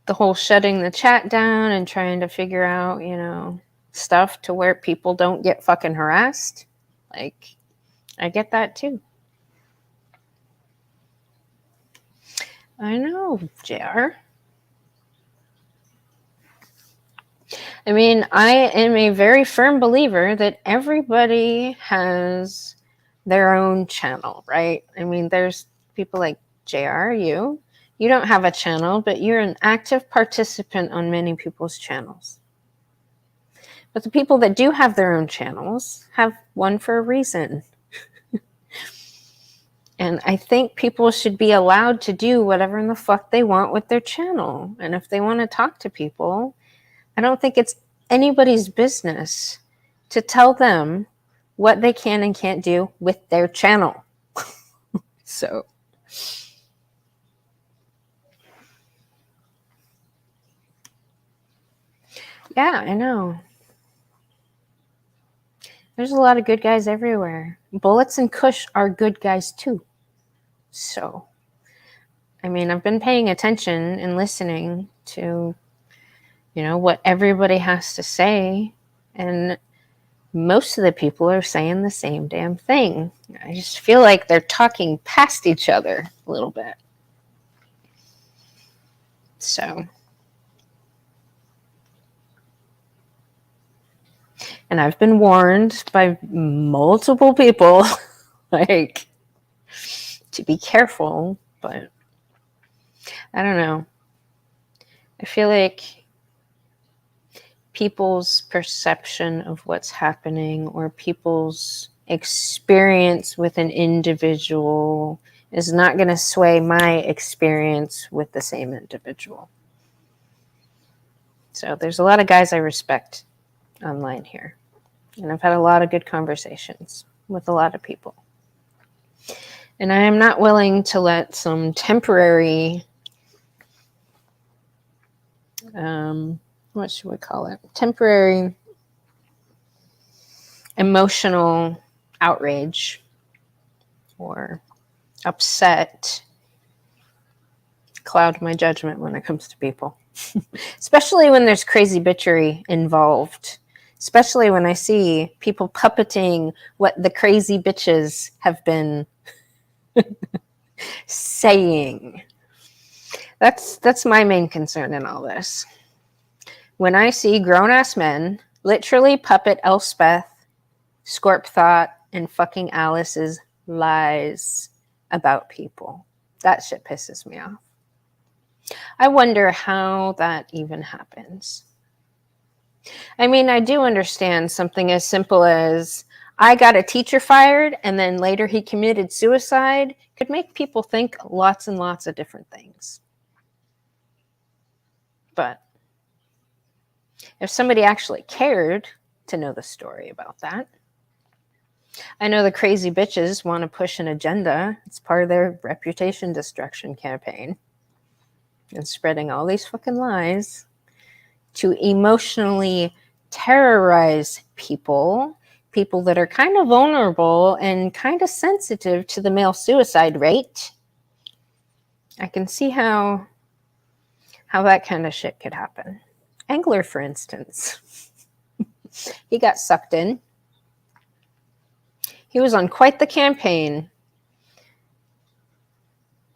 the whole shutting the chat down and trying to figure out, stuff to where people don't get fucking harassed, like, I get that too. I know, JR. I mean, I am a very firm believer that everybody has their own channel, right? I mean, there's people like JR, you don't have a channel, but you're an active participant on many people's channels. But the people that do have their own channels have one for a reason. And I think people should be allowed to do whatever in the fuck they want with their channel. And if they want to talk to people, I don't think it's anybody's business to tell them what they can and can't do with their channel. So, yeah, I know. There's a lot of good guys everywhere. Bullets and Kush are good guys too. So, I mean, I've been paying attention and listening to, what everybody has to say. And most of the people are saying the same damn thing. I just feel like they're talking past each other a little bit. So, and I've been warned by multiple people, like, to be careful, but I don't know. I feel like people's perception of what's happening or people's experience with an individual is not going to sway my experience with the same individual. So there's a lot of guys I respect online here. And I've had a lot of good conversations with a lot of people. And I am not willing to let some temporary, what should we call it? Temporary emotional outrage or upset cloud my judgment when it comes to people. Especially when there's crazy bitchery involved. Especially when I see people puppeting what the crazy bitches have been saying. That's my main concern in all this. When I see grown-ass men literally puppet Elspeth, Scorp Thought, and fucking Alice's lies about people, that shit pisses me off. I wonder how that even happens. I mean, I do understand something as simple as I got a teacher fired and then later he committed suicide could make people think lots and lots of different things. But if somebody actually cared to know the story about that, I know the crazy bitches want to push an agenda. It's part of their reputation destruction campaign. And spreading all these fucking lies to emotionally terrorize people that are kind of vulnerable and kind of sensitive to the male suicide rate. I can see how that kind of shit could happen. Angler, for instance. He got sucked in. He was on quite the campaign.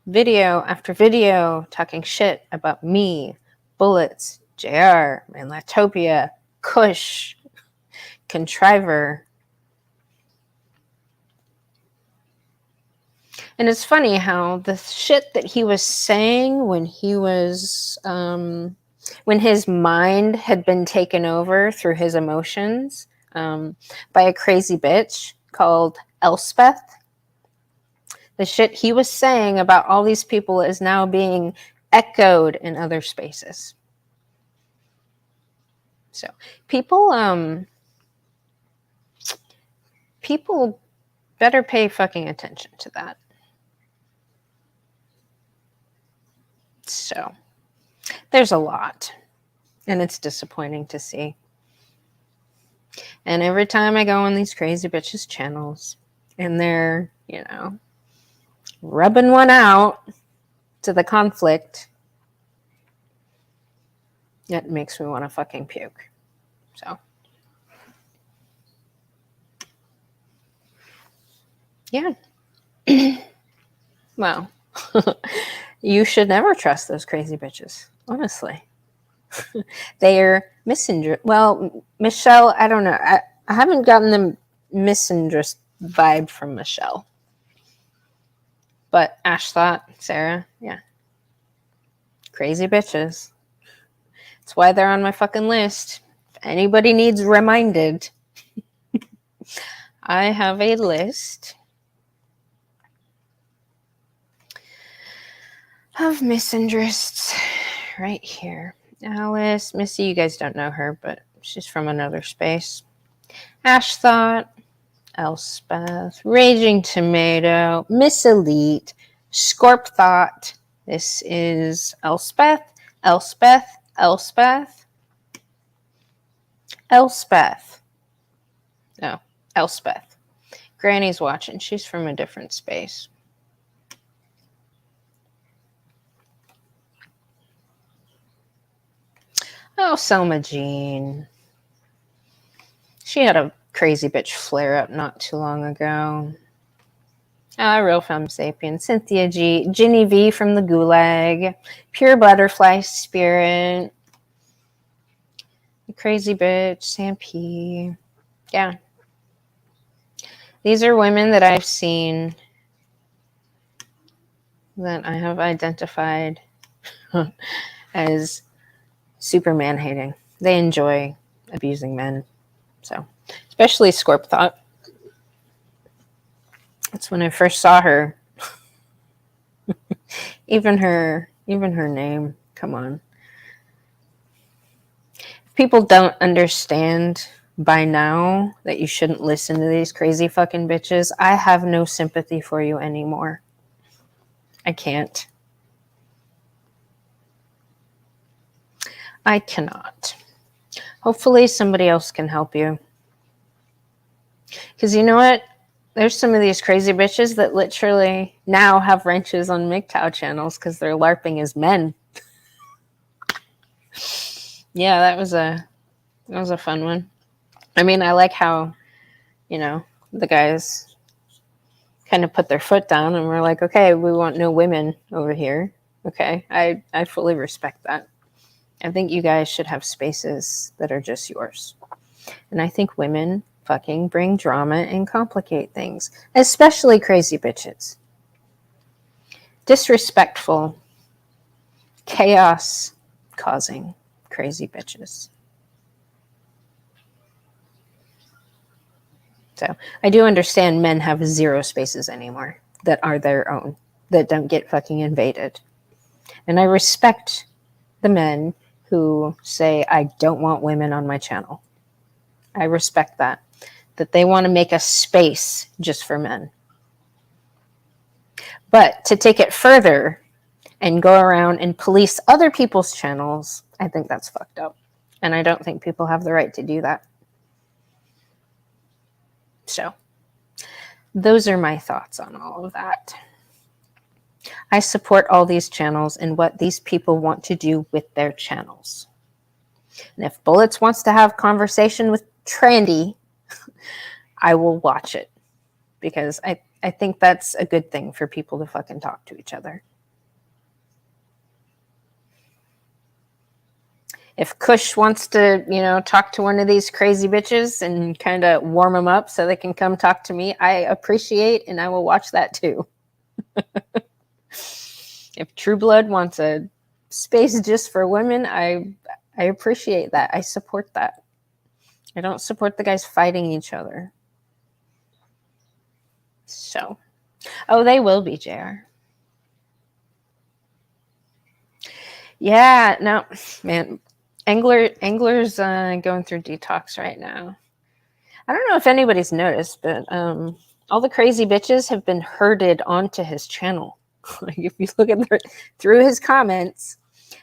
Video after video talking shit about me, Bullets, JR, Manlatopia, Kush, Contriver. And it's funny how the shit that he was saying when he was, when his mind had been taken over through his emotions by a crazy bitch called Elspeth, the shit he was saying about all these people is now being echoed in other spaces. So people better pay fucking attention to that. So there's a lot, and it's disappointing to see. And every time I go on these crazy bitches channels and they're, rubbing one out to the conflict, it makes me want to fucking puke. So, yeah. Well, you should never trust those crazy bitches, honestly. They're misinterest. Well, Michelle, I don't know. I haven't gotten the misinterest vibe from Michelle. But Ash Thought, Sarah, yeah. Crazy bitches. That's why they're on my fucking list. If anybody needs reminded, I have a list of misinterests right here. Alice, Missy, you guys don't know her, but she's from another space. Ash Thought, Elspeth, Raging Tomato, Miss Elite, Scorp Thought. This is Elspeth, Elspeth, Elspeth, Elspeth. No, Elspeth. Granny's watching. She's from a different space. Oh, Selma Jean. She had a crazy bitch flare up not too long ago. Real Femme Sapien. Cynthia G. Ginny V from the Gulag. Pure Butterfly Spirit. The crazy bitch. Sam P. Yeah. These are women that I've seen that I have identified as Superman hating. They enjoy abusing men. So, especially Scorp Thought. That's when I first saw her. even her name. Come on. If people don't understand by now that you shouldn't listen to these crazy fucking bitches, I have no sympathy for you anymore. I can't. I cannot. Hopefully somebody else can help you. Because you know what? There's some of these crazy bitches that literally now have wrenches on MGTOW channels because they're LARPing as men. Yeah, that was a fun one. I mean, I like how, the guys kind of put their foot down and we're like, okay, we want no women over here. Okay, I fully respect that. I think you guys should have spaces that are just yours. And I think women fucking bring drama and complicate things, especially crazy bitches. Disrespectful, chaos causing crazy bitches. So I do understand men have 0 spaces anymore that are their own, that don't get fucking invaded. And I respect the men who say, I don't want women on my channel. I respect that they want to make a space just for men. But to take it further and go around and police other people's channels, I think that's fucked up. And I don't think people have the right to do that. So those are my thoughts on all of that. I support all these channels and what these people want to do with their channels. And if Bullets wants to have conversation with Trandy, I will watch it. Because I think that's a good thing for people to fucking talk to each other. If Kush wants to, talk to one of these crazy bitches and kind of warm them up so they can come talk to me, I appreciate and I will watch that too. If True Blood wants a space just for women, I appreciate that. I support that. I don't support the guys fighting each other. So, they will be, JR. Yeah, no, man. Angler's going through detox right now. I don't know if anybody's noticed, but all the crazy bitches have been herded onto his channel. Like if you look at through his comments,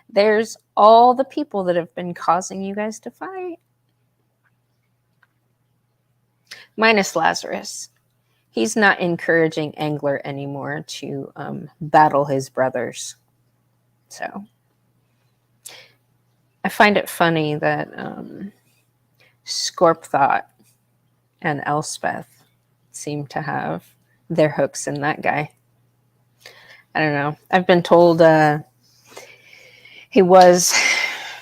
there's all the people that have been causing you guys to fight. Minus Lazarus. He's not encouraging Angler anymore to battle his brothers. So I find it funny that Scorp Thought and Elspeth seem to have their hooks in that guy. I don't know. I've been told he was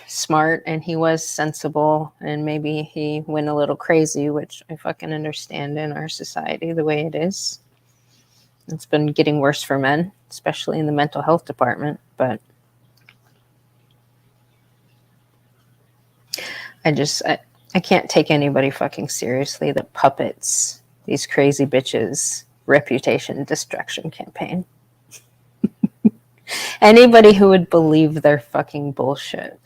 smart and he was sensible and maybe he went a little crazy, which I fucking understand in our society the way it is. It's been getting worse for men, especially in the mental health department, but I can't take anybody fucking seriously that puppets these crazy bitches' reputation destruction campaign. Anybody who would believe their fucking bullshit,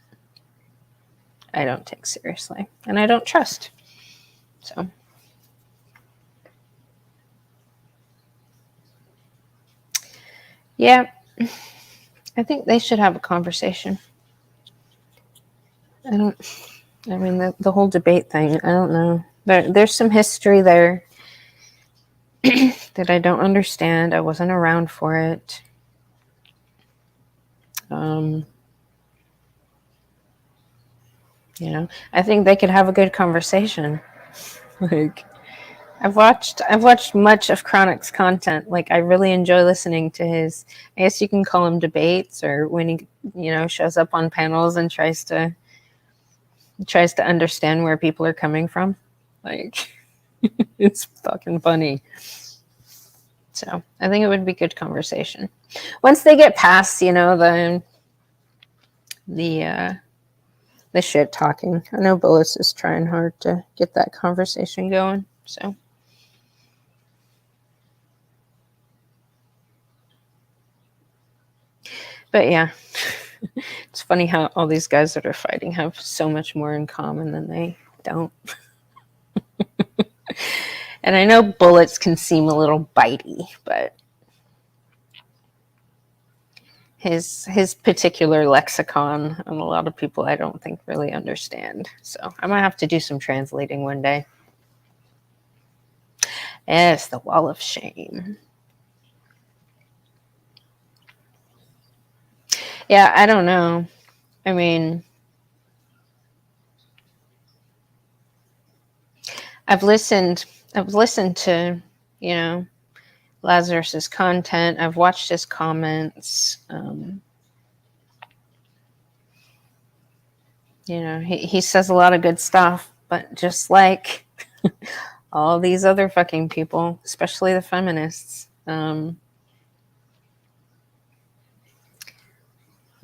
I don't take seriously. And I don't trust. So. Yeah. I think they should have a conversation. The whole debate thing, I don't know. There's some history there that I don't understand. I wasn't around for it. You know, I think they could have a good conversation. Like, I've watched much of Chronic's content. Like, I really enjoy listening to his, I guess you can call him debates, or when he, shows up on panels and tries to understand where people are coming from. Like, it's fucking funny. So I think it would be good conversation. Once they get past, the shit talking. I know Bullis is trying hard to get that conversation going. So. But yeah, it's funny how all these guys that are fighting have so much more in common than they don't. And I know bullets can seem a little bitey, but his particular lexicon, and a lot of people I don't think really understand. So I might have to do some translating one day. Yes, the wall of shame. Yeah, I don't know. I mean, I've listened to, Lazarus's content. I've watched his comments. He says a lot of good stuff, but just like all these other fucking people, especially the feminists,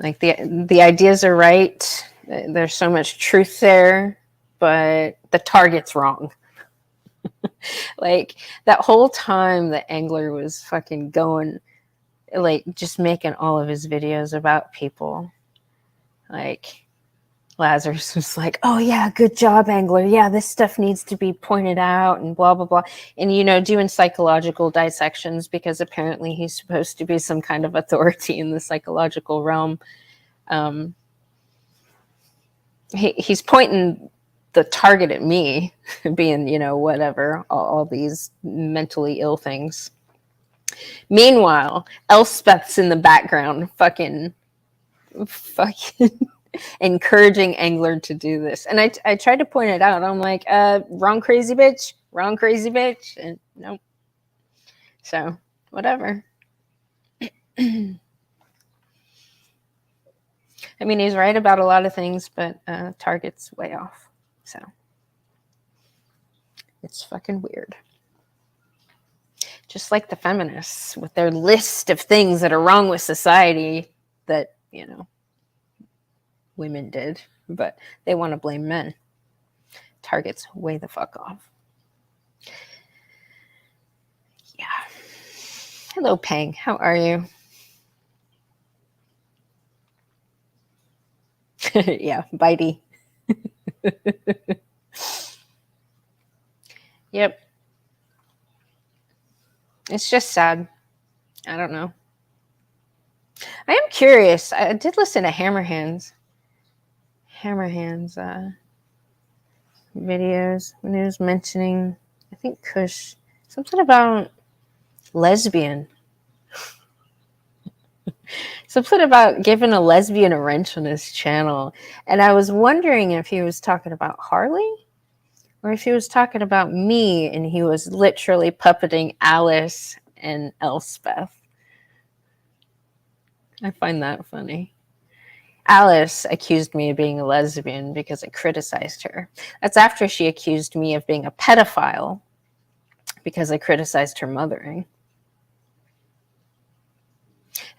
like the ideas are right. There's so much truth there, but the target's wrong. Like, that whole time that Engler was fucking going, like, just making all of his videos about people, like, Lazarus was like, oh yeah, good job, Engler. Yeah, this stuff needs to be pointed out and blah, blah, blah. And, doing psychological dissections, because apparently he's supposed to be some kind of authority in the psychological realm. He's pointing the target at me, being, whatever, all these mentally ill things. Meanwhile, Elspeth's in the background fucking encouraging Engler to do this. And I tried to point it out. I'm like, wrong crazy bitch. And nope. So, whatever. I mean, he's right about a lot of things, but target's way off. So, it's fucking weird. Just like the feminists with their list of things that are wrong with society that, women did, but they want to blame men. Target's way the fuck off. Yeah. Hello, Pang. How are you? Yeah, bitey. Yep. It's just sad. I don't know. I am curious. I did listen to Hammerhand's videos when he was mentioning, I think, Kush, something about lesbian. Something about giving a lesbian a wrench on his channel. And I was wondering if he was talking about Harley or if he was talking about me and he was literally puppeting Alice and Elspeth. I find that funny. Alice accused me of being a lesbian because I criticized her. That's after she accused me of being a pedophile because I criticized her mothering.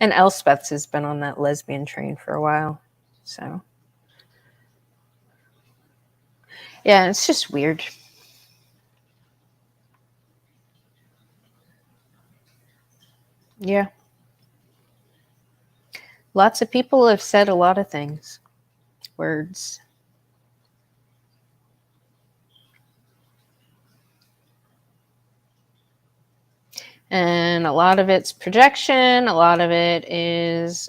And Elspeth has been on that lesbian train for a while. So, yeah, it's just weird. Yeah. Lots of people have said a lot of things. Words. And a lot of it's projection. A lot of it is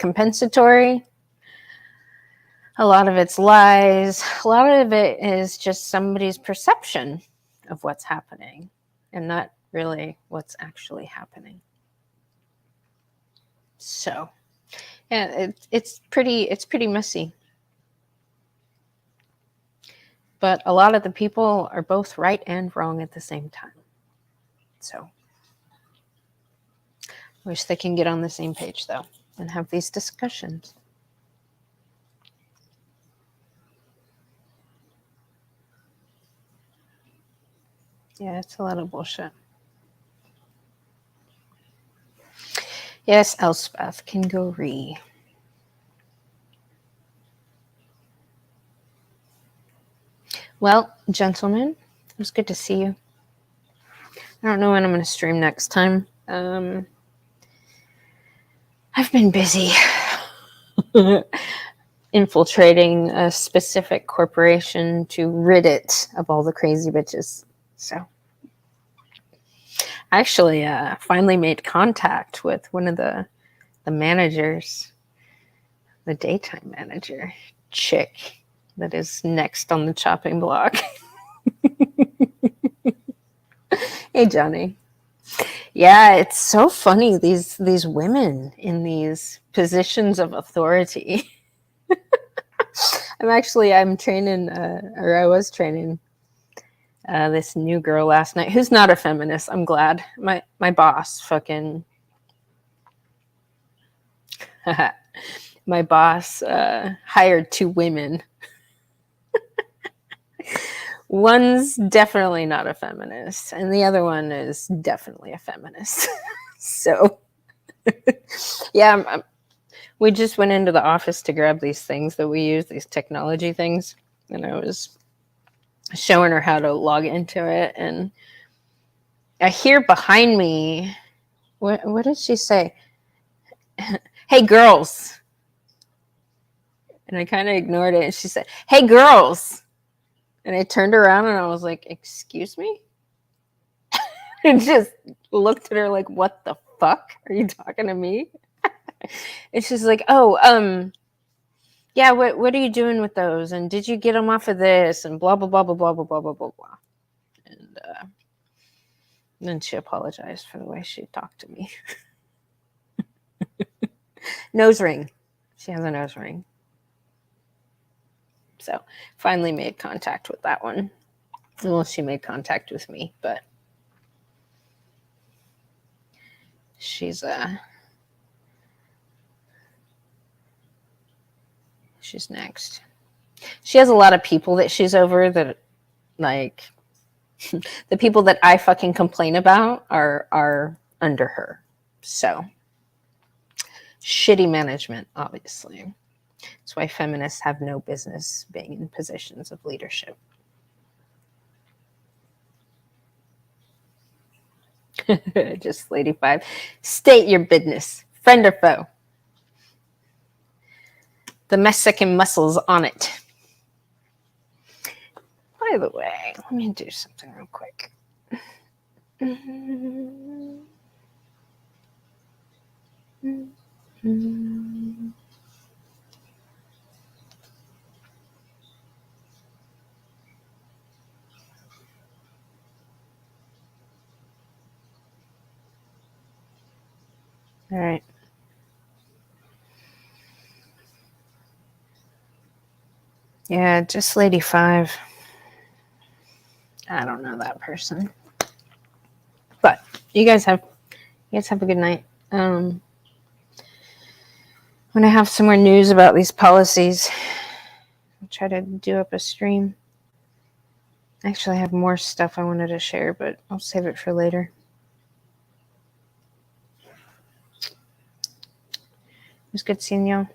compensatory. A lot of it's lies. A lot of it is just somebody's perception of what's happening and not really what's actually happening. So, yeah, it's pretty messy. But a lot of the people are both right and wrong at the same time. So, wish they can get on the same page, though, and have these discussions. Yeah, it's a lot of bullshit. Yes, Elspeth can go re. Well, gentlemen, it was good to see you. I don't know when I'm going to stream next time. I've been busy infiltrating a specific corporation to rid it of all the crazy bitches. So I actually finally made contact with one of the managers, the daytime manager chick that is next on the chopping block. Hey, Johnny. Yeah, it's so funny, these women in these positions of authority. I'm training, or I was training this new girl last night who's not a feminist. I'm glad. My boss fucking my boss hired 2 women. One's definitely not a feminist, and the other one is definitely a feminist. So, yeah, we just went into the office to grab these things that we use, these technology things, and I was showing her how to log into it, and I hear behind me, what did she say? Hey, girls. And I kind of ignored it, and she said, hey, girls. And I turned around and I was like, excuse me? And just looked at her like, what the fuck? Are you talking to me? And she's like, oh, yeah, what are you doing with those? And did you get them off of this? And blah, blah, blah, blah, blah, blah, blah, blah, blah, blah. And then she apologized for the way she talked to me. Nose ring. She has a nose ring. So finally made contact with that one. Well, she made contact with me, but she's next. She has a lot of people that she's over that, like, the people that I fucking complain about are under her. So shitty management, obviously. That's why feminists have no business being in positions of leadership. Just Lady 5. State your business. Friend or foe? The Mexican muscles on it. By the way, let me do something real quick. All right. Yeah, just Lady 5. I don't know that person. But you guys have a good night. When I have some more news about these policies, I'll try to do up a stream. Actually, I have more stuff I wanted to share, but I'll save it for later. It was good seeing y'all.